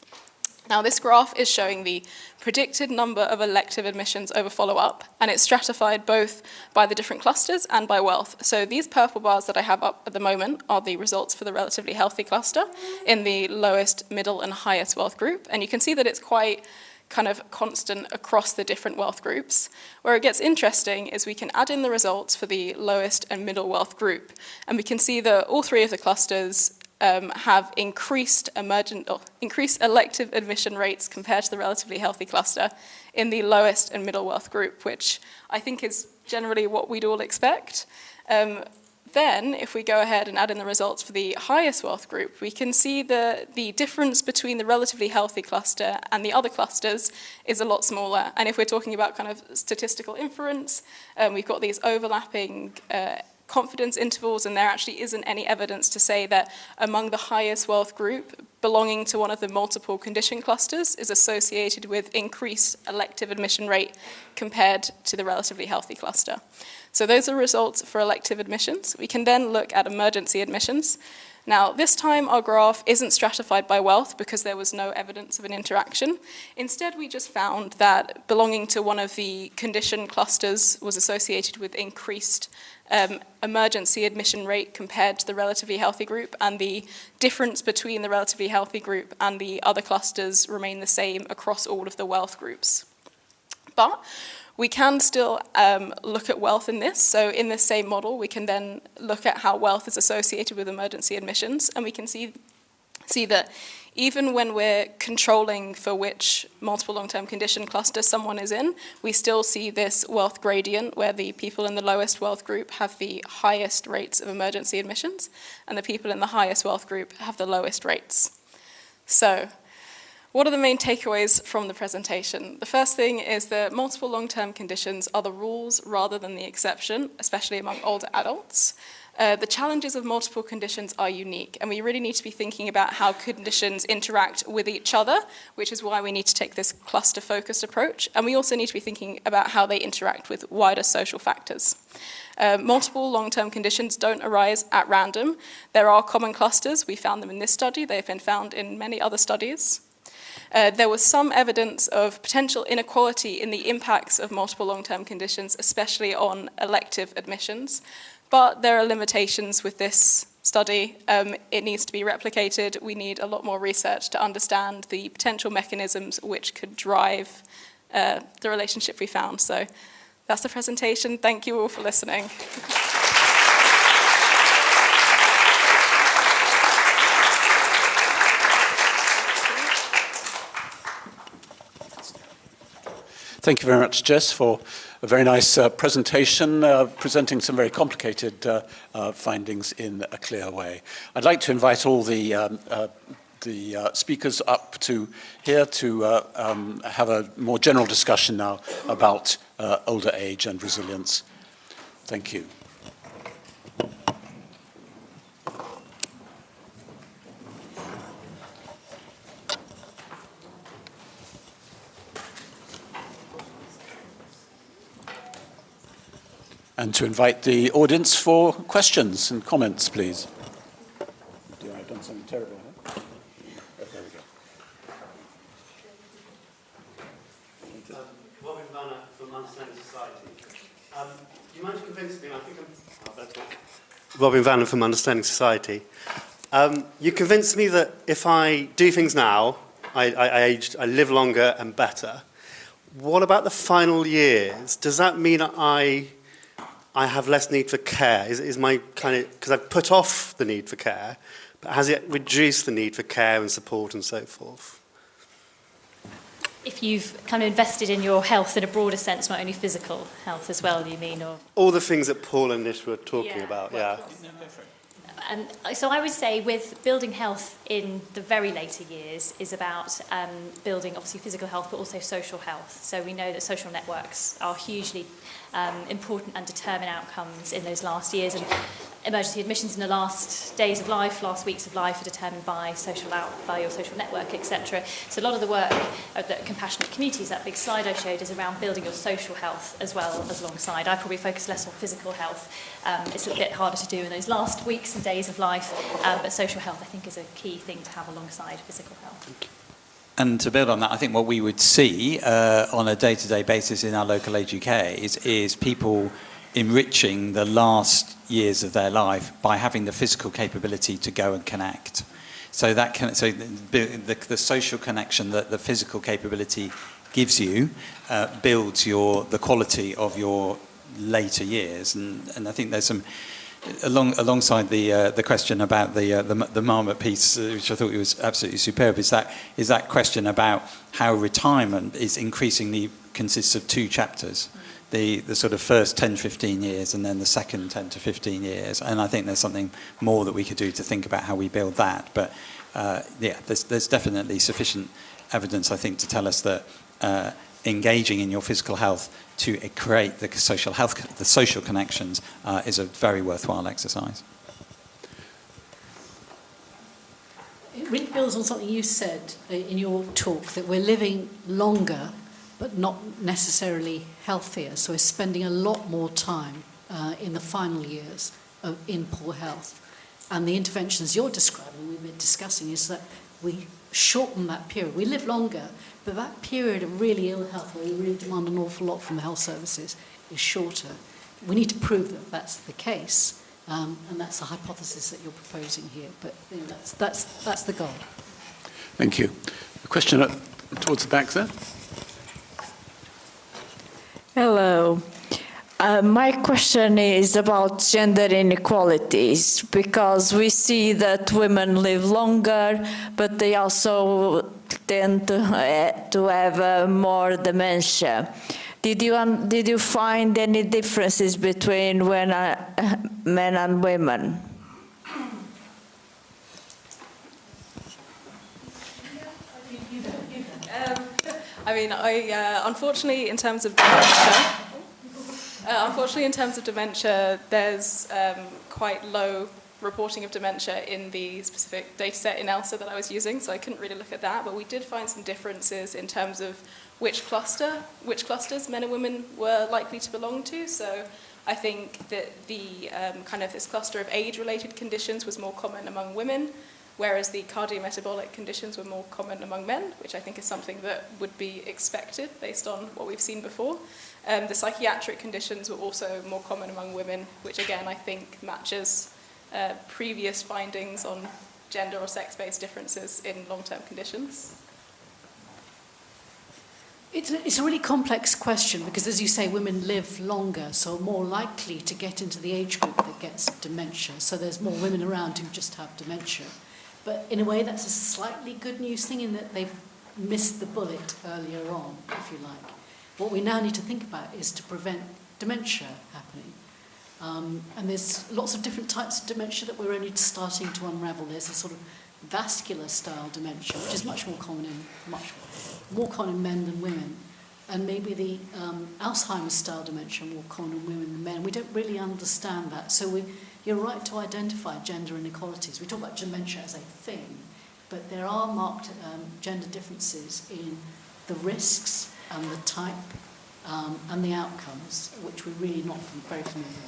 Now, this graph is showing the predicted number of elective admissions over follow-up, and it's stratified both by the different clusters and by wealth. So these purple bars that I have up at the moment are the results for the relatively healthy cluster in the lowest, middle, and highest wealth group. And you can see that it's quite kind of constant across the different wealth groups. Where it gets interesting is we can add in the results for the lowest and middle wealth group, and we can see that all 3 of the clusters have increased elective admission rates compared to the relatively healthy cluster in the lowest and middle wealth group, which I think is generally what we'd all expect. Then, if we go ahead and add in the results for the highest wealth group, we can see the difference between the relatively healthy cluster and the other clusters is a lot smaller. And if we're talking about kind of statistical inference, we've got these overlapping confidence intervals, and there actually isn't any evidence to say that among the highest wealth group, belonging to one of the multiple condition clusters is associated with increased elective admission rate compared to the relatively healthy cluster. So those are results for elective admissions. We can then look at emergency admissions. Now, this time our graph isn't stratified by wealth because there was no evidence of an interaction. Instead, we just found that belonging to one of the condition clusters was associated with increased emergency admission rate compared to the relatively healthy group, and the difference between the relatively healthy group and the other clusters remained the same across all of the wealth groups. But we can still look at wealth in this. So in this same model, we can then look at how wealth is associated with emergency admissions, and we can see that even when we're controlling for which multiple long-term condition cluster someone is in, we still see this wealth gradient where the people in the lowest wealth group have the highest rates of emergency admissions, and the people in the highest wealth group have the lowest rates. So, what are the main takeaways from the presentation? The first thing is that multiple long-term conditions are the rules rather than the exception, especially among older adults. The challenges of multiple conditions are unique, and we really need to be thinking about how conditions interact with each other, which is why we need to take this cluster-focused approach, and we also need to be thinking about how they interact with wider social factors. Multiple long-term conditions don't arise at random. There are common clusters. We found them in this study. They've been found in many other studies. There was some evidence of potential inequality in the impacts of multiple long-term conditions, especially on elective admissions. But there are limitations with this study. It needs to be replicated. We need a lot more research to understand the potential mechanisms which could drive the relationship we found. So that's the presentation. Thank you all for listening. Thank you very much, Jess, for a very nice presentation, presenting some very complicated findings in a clear way. I'd like to invite all the speakers up to here to have a more general discussion now about older age and resilience. Thank you. And to invite the audience for questions and comments, please. I've done something terrible, huh? Oh, there we go. Robin Vanner from Understanding Society. Do you mind to convince me? I think Robin Vanner from Understanding Society. You convinced me that if I do things now, I live longer and better. What about the final years? Does that mean I have less need for care? Is my kind of, because I've put off the need for care, but has it reduced the need for care and support and so forth? If you've kind of invested in your health in a broader sense, not only physical health as well, you mean? Or all the things that Paul and Nish were talking about, yeah. And so I would say with building health in the very later years is about building obviously physical health but also social health. So we know that social networks are hugely important and determine outcomes in those last years, and emergency admissions in the last days of life, last weeks of life are determined by your social network, etc. So a lot of the work of the Compassionate Communities, that big slide I showed, is around building your social health as well as alongside. I probably focus less on physical health. It's a bit harder to do in those last weeks and days of life, but social health I think is a key thing to have alongside physical health. And to build on that, I think what we would see on a day-to-day basis in our local Age UK is people enriching the last years of their life by having the physical capability to go and connect. So the social connection that the physical capability gives you builds the quality of your later years. And I think there's some alongside the question about the Marmot piece, which I thought was absolutely superb, is that question about how retirement is increasingly consists of two chapters. The sort of first 10, 15 years and then the second 10 to 15 years. And I think there's something more that we could do to think about how we build that. But there's definitely sufficient evidence, I think, to tell us that engaging in your physical health to create the social connections is a very worthwhile exercise. It really builds on something you said in your talk, that we're living longer but not necessarily healthier. So we're spending a lot more time in the final years in poor health. and the interventions you're describing, we've been discussing, is that we shorten that period. We live longer, but that period of really ill health, where you really demand an awful lot from the health services, is shorter. We need to prove that that's the case, and that's the hypothesis that you're proposing here. But that's the goal. Thank you. A question towards the back there. Hello. My question is about gender inequalities, because we see that women live longer, but they also tend to have more dementia. Did you find any differences between men and women? I mean, unfortunately, in terms of dementia, there's quite low reporting of dementia in the specific data set in ELSA that I was using, so I couldn't really look at that. But we did find some differences in terms of which clusters men and women were likely to belong to. So I think that the kind of this cluster of age-related conditions was more common among women, whereas the cardiometabolic conditions were more common among men, which I think is something that would be expected based on what we've seen before. The psychiatric conditions were also more common among women, which again I think matches previous findings on gender or sex-based differences in long-term conditions. It's a really complex question because, as you say, women live longer, so are more likely to get into the age group that gets dementia. So there's more women around who just have dementia. But in a way, that's a slightly good news thing in that they've missed the bullet earlier on, if you like. What we now need to think about is to prevent dementia happening. And there's lots of different types of dementia that we're only starting to unravel. There's a sort of vascular style dementia, which is much more common in men than women. And maybe the Alzheimer's style dementia more common in women than men. We don't really understand that. So you're right to identify gender inequalities. We talk about dementia as a thing, but there are marked gender differences in the risks and the type and the outcomes, which we're really not very familiar with.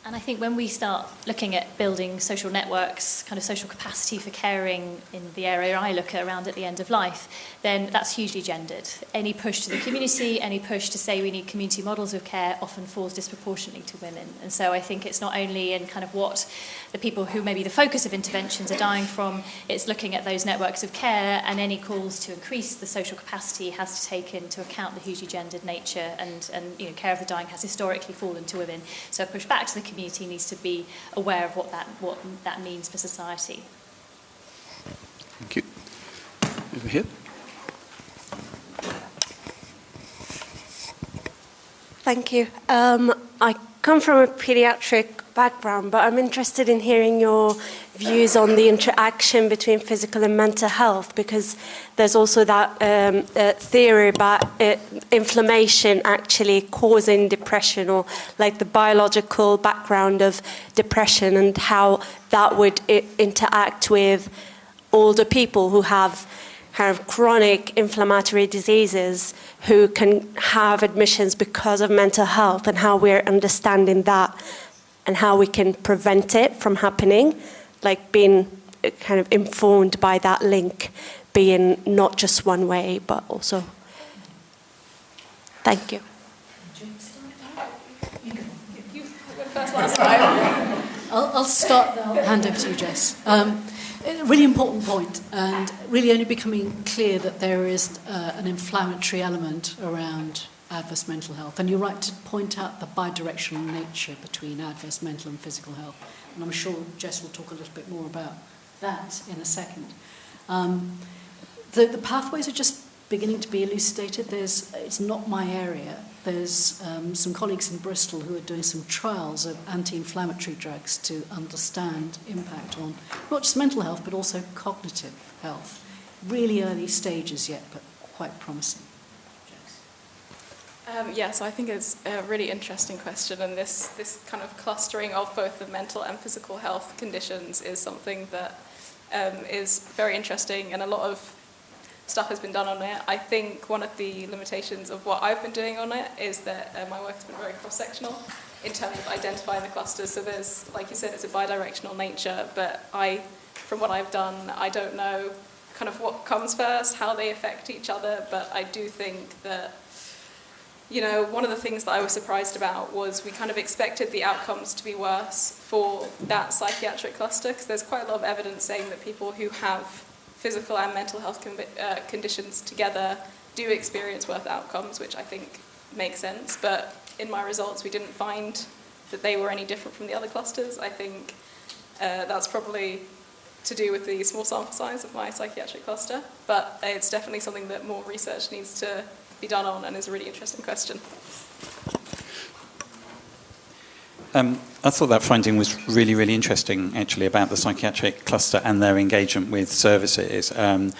And I think when we start looking at building social networks, kind of social capacity for caring in the area I look at around at the end of life, then that's hugely gendered. Any push to the community, any push to say we need community models of care often falls disproportionately to women. And so I think it's not only in kind of what the people who maybe the focus of interventions are dying from, it's looking at those networks of care, and any calls to increase the social capacity has to take into account the hugely gendered nature, and care of the dying has historically fallen to women. So a push back to the community needs to be aware of what that means for society. Thank you. Over here. Thank you. I come from a pediatric background, but I'm interested in hearing your views on the interaction between physical and mental health, because there's also that theory about inflammation actually causing depression, or like the biological background of depression, and how that would interact with older people who have kind of chronic inflammatory diseases who can have admissions because of mental health, and how we're understanding that and how we can prevent it from happening, like being kind of informed by that link being not just one way, but also. Thank you. I'll start now. I'll hand over to you, Jess. A really important point, and really only becoming clear that there is an inflammatory element around adverse mental health. And you're right to point out the bidirectional nature between adverse mental and physical health. And I'm sure Jess will talk a little bit more about that in a second. The pathways are just beginning to be elucidated. It's not my area. There's some colleagues in Bristol who are doing some trials of anti-inflammatory drugs to understand impact on not just mental health, but also cognitive health. Really early stages yet, but quite promising. So I think it's a really interesting question, and this kind of clustering of both the mental and physical health conditions is something that is very interesting, and a lot of stuff has been done on it. I think one of the limitations of what I've been doing on it is that my work has been very cross-sectional, in terms of identifying the clusters. So there's, like you said, it's a bidirectional nature, but from what I've done, I don't know kind of what comes first, how they affect each other, but I do think that, you know, one of the things that I was surprised about was we kind of expected the outcomes to be worse for that psychiatric cluster, because there's quite a lot of evidence saying that people who have physical and mental health conditions together do experience worse outcomes, which I think makes sense. But in my results, we didn't find that they were any different from the other clusters. I think that's probably to do with the small sample size of my psychiatric cluster, but it's definitely something that more research needs to be done on, and is a really interesting question. I thought that finding was really, really interesting, actually, about the psychiatric cluster and their engagement with services. And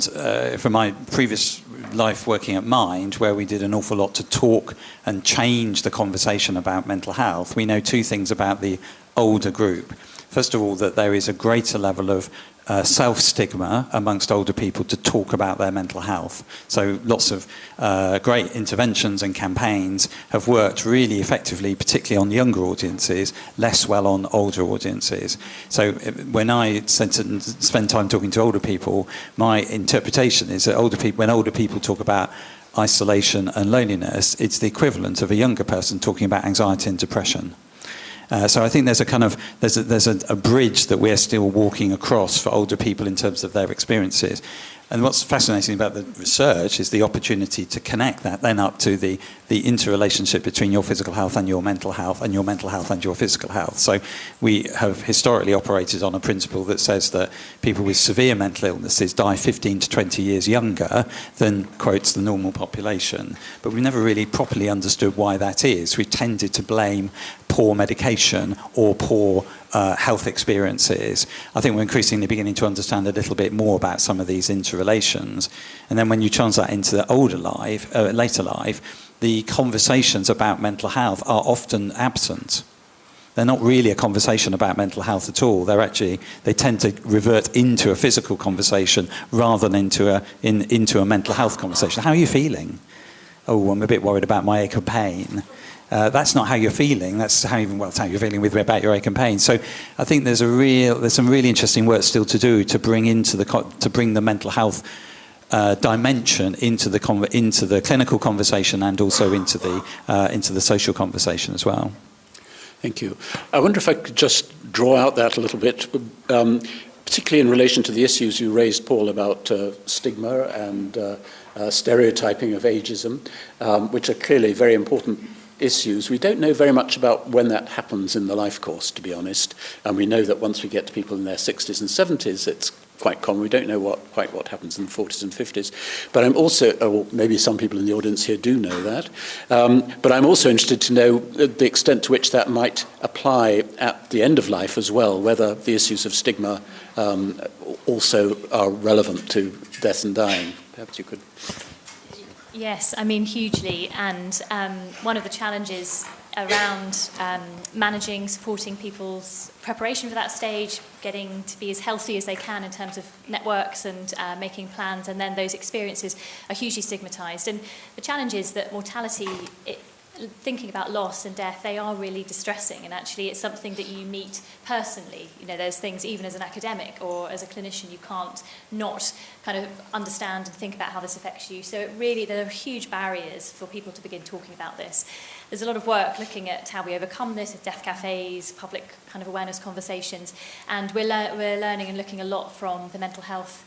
from my previous life working at Mind, where we did an awful lot to talk and change the conversation about mental health, we know two things about the older group. First of all, that there is a greater level of self-stigma amongst older people to talk about their mental health. So lots of great interventions and campaigns have worked really effectively, particularly on younger audiences, less well on older audiences. So when I spend time talking to older people, my interpretation is that when older people talk about isolation and loneliness, it's the equivalent of a younger person talking about anxiety and depression. So I think there's a bridge that we're still walking across for older people in terms of their experiences. And what's fascinating about the research is the opportunity to connect that then up to the interrelationship between your physical health and your mental health, and your mental health and your physical health. So we have historically operated on a principle that says that people with severe mental illnesses die 15 to 20 years younger than, quotes, the normal population. But we've never really properly understood why that is. We've tended to blame poor medication or poor health experiences. I think we're increasingly beginning to understand a little bit more about some of these interrelations. And then when you translate into the later life, the conversations about mental health are often absent. They're not really a conversation about mental health at all. They tend to revert into a physical conversation rather than into a mental health conversation. How are you feeling? Oh, I'm a bit worried about my ache and pain. That's not how you're feeling. That's how you're feeling about your ache and pain. So I think there's some really interesting work still to do to bring the mental health dimension into the clinical conversation and also into the social conversation as well. Thank you. I wonder if I could just draw out that a little bit, particularly in relation to the issues you raised, Paul, about stigma and stereotyping of ageism, which are clearly very important issues. We don't know very much about when that happens in the life course, to be honest. And we know that once we get to people in their 60s and 70s, it's quite common. We don't know quite what happens in the 40s and 50s. But I'm also, or maybe some people in the audience here do know that, but I'm also interested to know the extent to which that might apply at the end of life as well, whether the issues of stigma also are relevant to death and dying. Perhaps you could... Yes, I mean, hugely. And one of the challenges around managing, supporting people's preparation for that stage, getting to be as healthy as they can in terms of networks and making plans, and then those experiences are hugely stigmatized. And the challenge is that mortality, thinking about loss and death, they are really distressing, and actually it's something that you meet personally. You know, there's things, even as an academic or as a clinician, you can't not kind of understand and think about how this affects you. So there are huge barriers for people to begin talking about this. There's a lot of work looking at how we overcome this with death cafes, public kind of awareness conversations, and we're learning and looking a lot from the mental health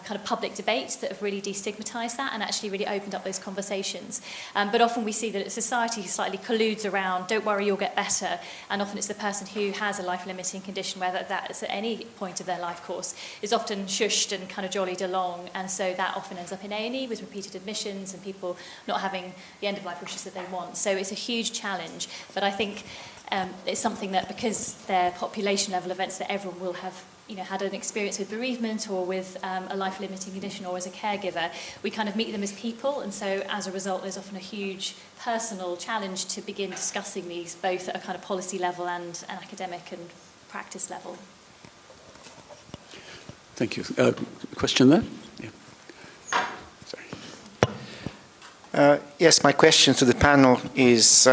kind of public debates that have really destigmatized that and actually really opened up those conversations. But often we see that society slightly colludes around, don't worry, you'll get better. And often it's the person who has a life-limiting condition, whether that is at any point of their life course, is often shushed and kind of jollied along. And so that often ends up in A&E with repeated admissions and people not having the end-of-life wishes that they want. So it's a huge challenge. But I think it's something that, because they're population level events, that everyone will have had an experience with bereavement or with a life-limiting condition or as a caregiver, we kind of meet them as people, and so as a result there's often a huge personal challenge to begin discussing these both at a kind of policy level and an academic and practice level. Thank you. Question there? Yeah. Sorry. Yes, my question to the panel is,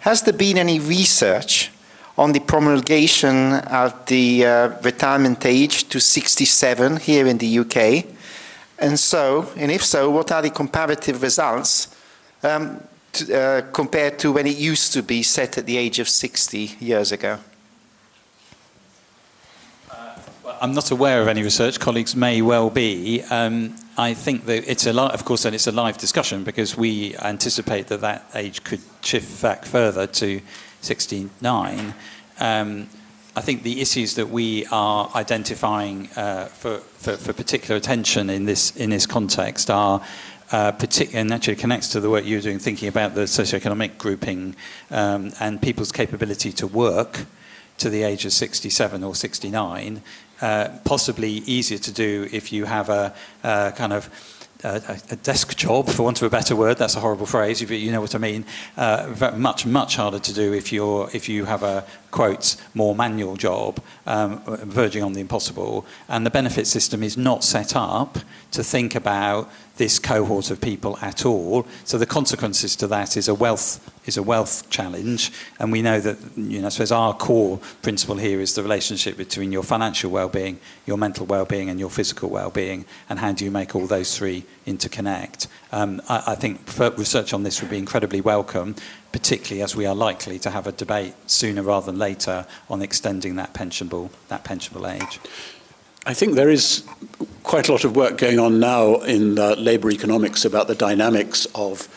has there been any research on the promulgation of the retirement age to 67 here in the UK? And if so, what are the comparative results compared to when it used to be set at the age of 60 years ago? I'm not aware of any research. Colleagues may well be. I think that it's of course, then it's a live discussion because we anticipate that that age could shift back further to 69. I think the issues that we are identifying for particular attention in this context are and actually connects to the work you're doing, thinking about the socioeconomic grouping and people's capability to work to the age of 67 or 69. Possibly easier to do if you have a kind of a desk job, for want of a better word. That's a horrible phrase, but you know what I mean. Much harder to do if you have a, quotes, more manual job, verging on the impossible. And the benefit system is not set up to think about this cohort of people at all. So the consequences to that is a wealth challenge. And we know that, I suppose our core principle here is the relationship between your financial well-being, your mental well-being, and your physical well-being, and how do you make all those three interconnect. I think research on this would be incredibly welcome, particularly as we are likely to have a debate sooner rather than later on extending that pensionable age. I think there is quite a lot of work going on now in labour economics about the dynamics of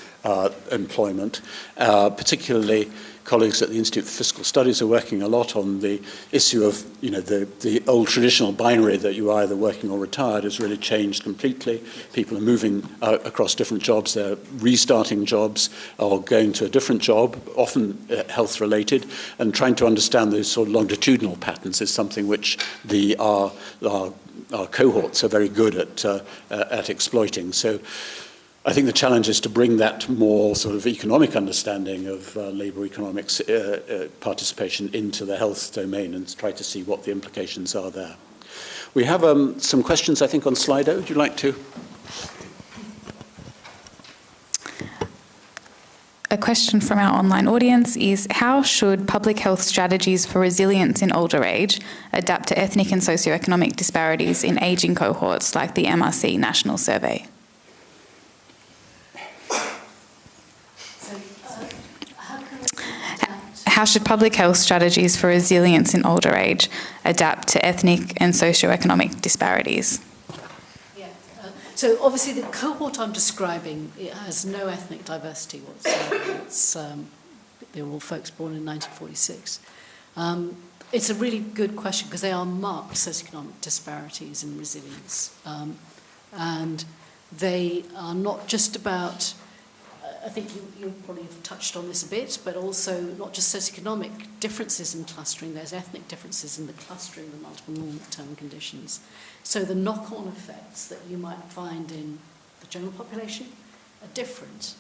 employment. Particularly, colleagues at the Institute for Fiscal Studies are working a lot on the issue of, the old traditional binary that you are either working or retired has really changed completely. People are moving across different jobs. They're restarting jobs or going to a different job, often health-related, and trying to understand those sort of longitudinal patterns is something which our cohorts are very good at exploiting. So I think the challenge is to bring that more sort of economic understanding of labour economics participation into the health domain and try to see what the implications are there. We have some questions, I think, on Slido. Would you like to? A question from our online audience is, how should public health strategies for resilience in older age adapt to ethnic and socioeconomic disparities in ageing cohorts like the MRC National Survey? How should public health strategies for resilience in older age adapt to ethnic and socioeconomic disparities? Yeah. So obviously the cohort I'm describing, it has no ethnic diversity whatsoever. They're all folks born in 1946. It's a really good question because they are marked socioeconomic disparities in resilience. And they are not just about, I think you probably have touched on this a bit, but also not just socioeconomic differences in clustering, there's ethnic differences in the clustering of multiple long-term conditions. So the knock-on effects that you might find in the general population are different.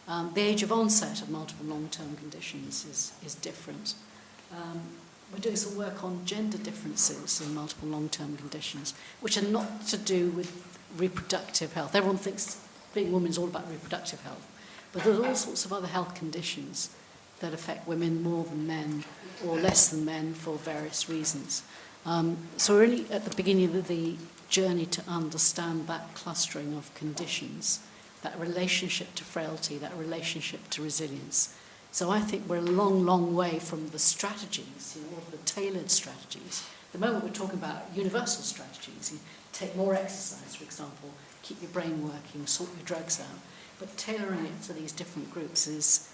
The age of onset of multiple long-term conditions is different. We're doing some work on gender differences in multiple long-term conditions, which are not to do with reproductive health. Everyone thinks being a woman is all about reproductive health. But there's all sorts of other health conditions that affect women more than men or less than men for various reasons. So we're really at the beginning of the journey to understand that clustering of conditions, that relationship to frailty, that relationship to resilience. So I think we're a long, long way from the strategies, all the tailored strategies. At the moment we're talking about universal strategies. You take more exercise, for example, keep your brain working, sort your drugs out. But tailoring it to these different groups is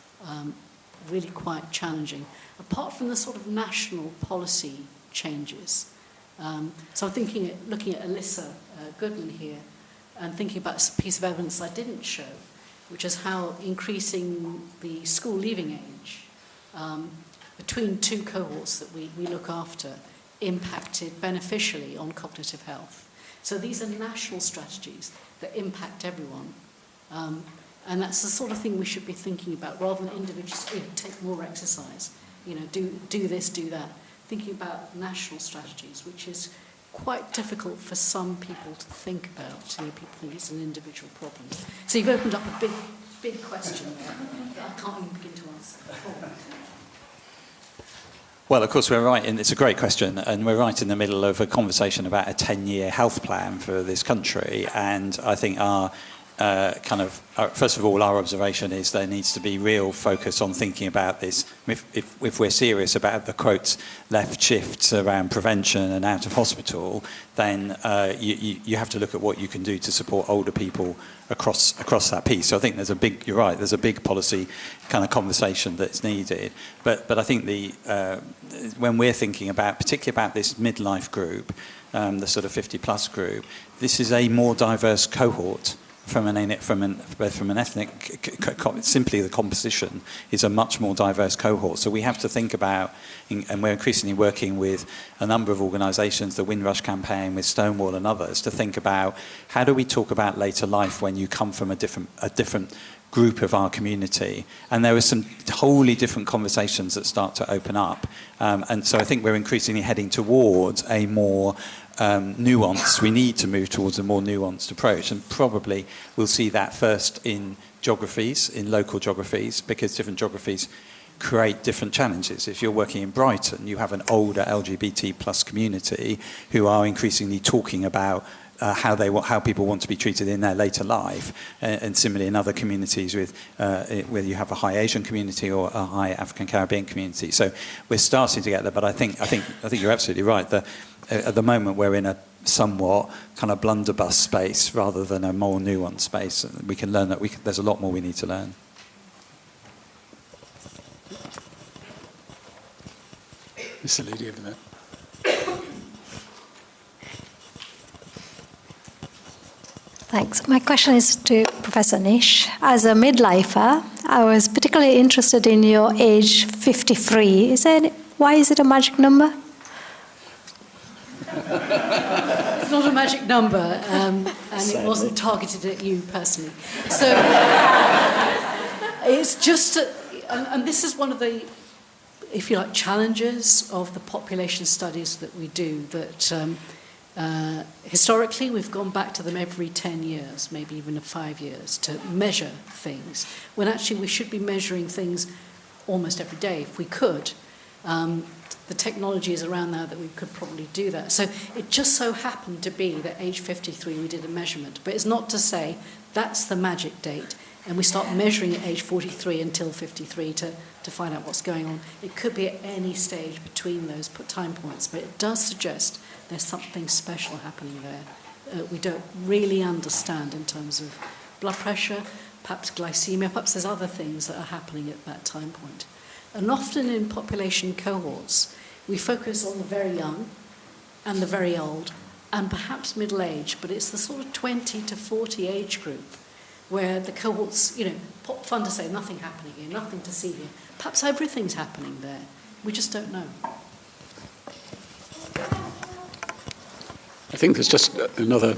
really quite challenging, apart from the sort of national policy changes. So I'm looking at Alyssa Goodman here, and thinking about a piece of evidence I didn't show, which is how increasing the school leaving age between two cohorts that we look after impacted beneficially on cognitive health. So these are national strategies that impact everyone. And that's the sort of thing we should be thinking about, rather than individuals, take more exercise, do this, do that. Thinking about national strategies, which is quite difficult for some people to think about. People think it's an individual problem. So you've opened up a big big question there that I can't even begin to answer. Well, of course, we're right, and it's a great question, and we're right in the middle of a conversation about a 10-year health plan for this country, and I think our first of all, our observation is there needs to be real focus on thinking about this. If we're serious about the, quote, left shifts around prevention and out of hospital, then you have to look at what you can do to support older people across that piece. So I think you're right, there's a big policy kind of conversation that's needed. But I think when we're thinking about, particularly about this midlife group, the sort of 50-plus group, this is a more diverse cohort. From an ethnic, simply the composition is a much more diverse cohort. So we have to think about, and we're increasingly working with a number of organisations, the Windrush campaign, with Stonewall and others, to think about how do we talk about later life when you come from a different group of our community. And there are some wholly different conversations that start to open up. And so I think we're increasingly heading towards a more nuanced, we need to move towards a more nuanced approach, and probably we'll see that first in geographies, in local geographies, because different geographies create different challenges. If you're working in Brighton, you have an older LGBT plus community who are increasingly talking about how people want to be treated in their later life, and similarly in other communities where you have a high Asian community or a high African Caribbean community. So we're starting to get there, but I think you're absolutely right. At the moment we're in a somewhat kind of blunderbuss space rather than a more nuanced space. We can learn that there's a lot more we need to learn. This lady over there. Thanks. My question is to Professor Nish. As a midlifer, I was particularly interested in your age 53. Why is it a magic number? It's not a magic number, and it wasn't targeted at you personally. So it's just, and this is one of the, if you like, challenges of the population studies that we do, that historically we've gone back to them every 10 years, maybe even 5 years, to measure things, when actually we should be measuring things almost every day if we could. The technology is around now that we could probably do that. So it just so happened to be that age 53 we did a measurement, but it's not to say that's the magic date and we start measuring at age 43 until 53 to find out what's going on. It could be at any stage between those time points, but it does suggest there's something special happening there. We don't really understand in terms of blood pressure, perhaps glycemia, perhaps there's other things that are happening at that time point. And often in population cohorts, we focus on the very young and the very old and perhaps middle age, but it's the sort of 20 to 40 age group where the cohorts, fun to say nothing happening here, nothing to see here. Perhaps everything's happening there. We just don't know. I think there's just another.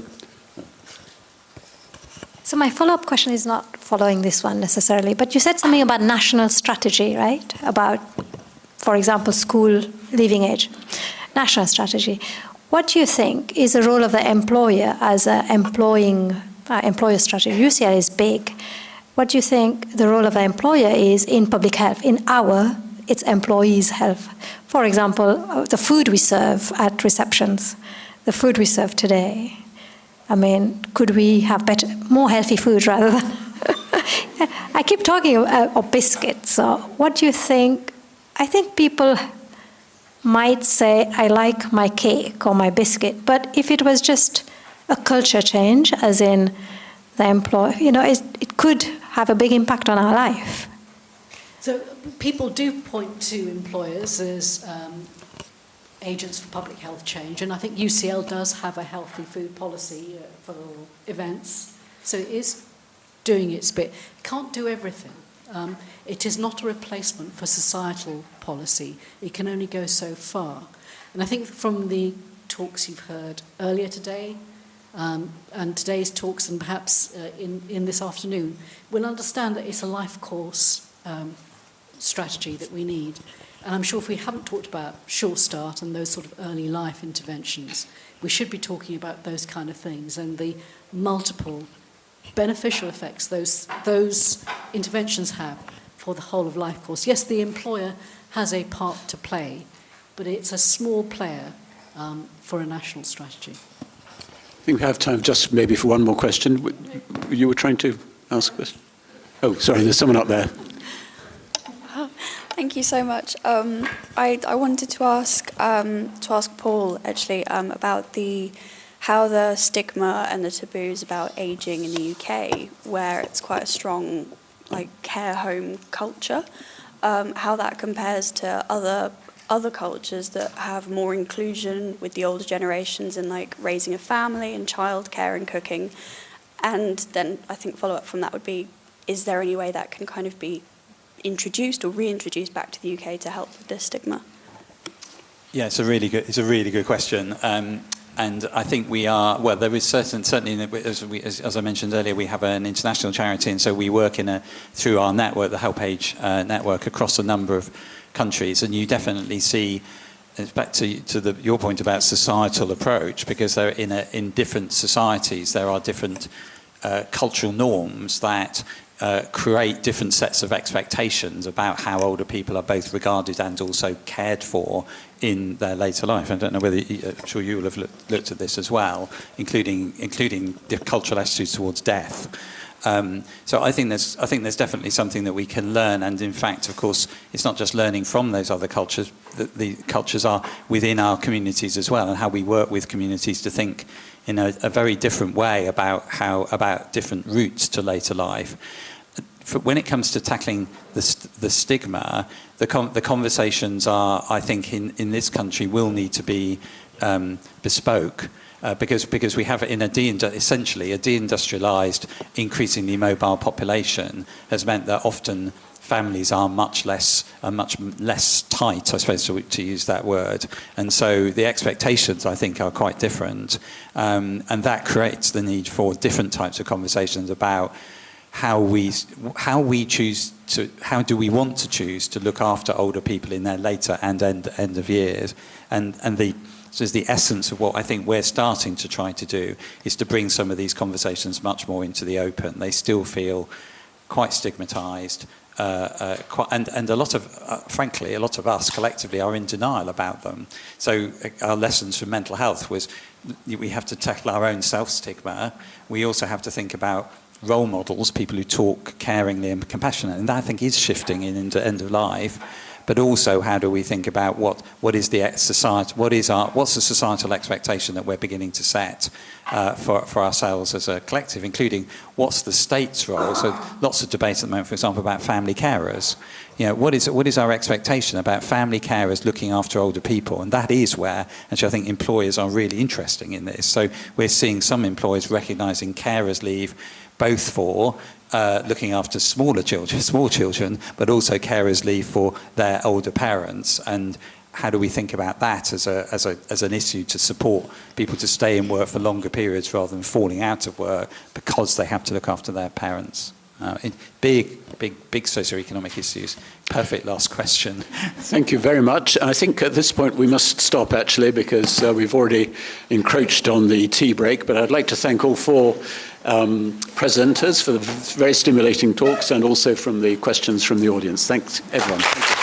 So my follow-up question is not following this one necessarily, but you said something about national strategy, right? About, for example, school leaving age. National strategy. What do you think is the role of the employer as an employer strategy? UCL is big. What do you think the role of the employer is in public health, in its employees' health? For example, the food we serve at receptions, the food we serve today. I mean, could we have more healthy food rather than... I keep talking of biscuits. So what do you think? I think people might say, I like my cake or my biscuit, but if it was just a culture change, as in the employer, it could have a big impact on our life. So people do point to employers as agents for public health change, and I think UCL does have a healthy food policy for events, so it is doing its bit. It can't do everything. It is not a replacement for societal policy. It can only go so far. And I think from the talks you've heard earlier today, and today's talks, and perhaps in this afternoon, we'll understand that it's a life course strategy that we need. And I'm sure if we haven't talked about Sure Start and those sort of early life interventions, we should be talking about those kind of things and the multiple beneficial effects those interventions have for the whole of life course. Yes, the employer has a part to play, but it's a small player for a national strategy. I think we have time just maybe for one more question. You were trying to ask a question? Oh, sorry, there's someone up there. Thank you so much. I wanted to ask Paul actually about how the stigma and the taboos about ageing in the UK, where it's quite a strong care home culture, how that compares to other cultures that have more inclusion with the older generations in raising a family and childcare and cooking. And then I think follow up from that would be, is there any way that can kind of be introduced or reintroduced back to the UK to help with this stigma? Yeah, it's a really good question. And I think we are, well, there is certainly, as I mentioned earlier, we have an international charity, and so we work through our network, the Help Age network, across a number of countries, and you definitely see, back to your point about societal approach, because they're in different societies, there are different cultural norms that create different sets of expectations about how older people are both regarded and also cared for in their later life. I don't know whether, I'm sure you will have looked at this as well, including the cultural attitudes towards death. So I think there's definitely something that we can learn, and in fact, of course, it's not just learning from those other cultures. The cultures are within our communities as well, and how we work with communities to think in a very different way about different routes to later life. When it comes to tackling the stigma, the conversations are, I think, in this country will need to be bespoke. Because we have essentially a deindustrialized, increasingly mobile population has meant that often families are much less tight, I suppose, to use that word. And so the expectations, I think, are quite different. And that creates the need for different types of conversations about how do we want to choose to look after older people in their later and end of years. So the essence of what I think we're starting to try to do is to bring some of these conversations much more into the open. They still feel quite stigmatized, and a lot of, frankly, a lot of us collectively are in denial about them. So our lessons from mental health was we have to tackle our own self-stigma. We also have to think about role models, people who talk caringly and compassionately, and that I think is shifting into end of life. But also, how do we think about what is the society? What's the societal expectation that we're beginning to set for ourselves as a collective, including what's the state's role? So lots of debate at the moment, for example, about family carers. You know, what is our expectation about family carers looking after older people? And that is where, actually, I think employers are really interesting in this. So we're seeing some employers recognising carers leave both for looking after small children, but also carers leave for their older parents. And how do we think about that as an issue to support people to stay in work for longer periods rather than falling out of work because they have to look after their parents? Big socioeconomic issues. Perfect last question. Thank you very much. I think at this point we must stop, actually, because we've already encroached on the tea break. But I'd like to thank all four presenters for the very stimulating talks and also from the questions from the audience. Thanks, everyone. Thank you.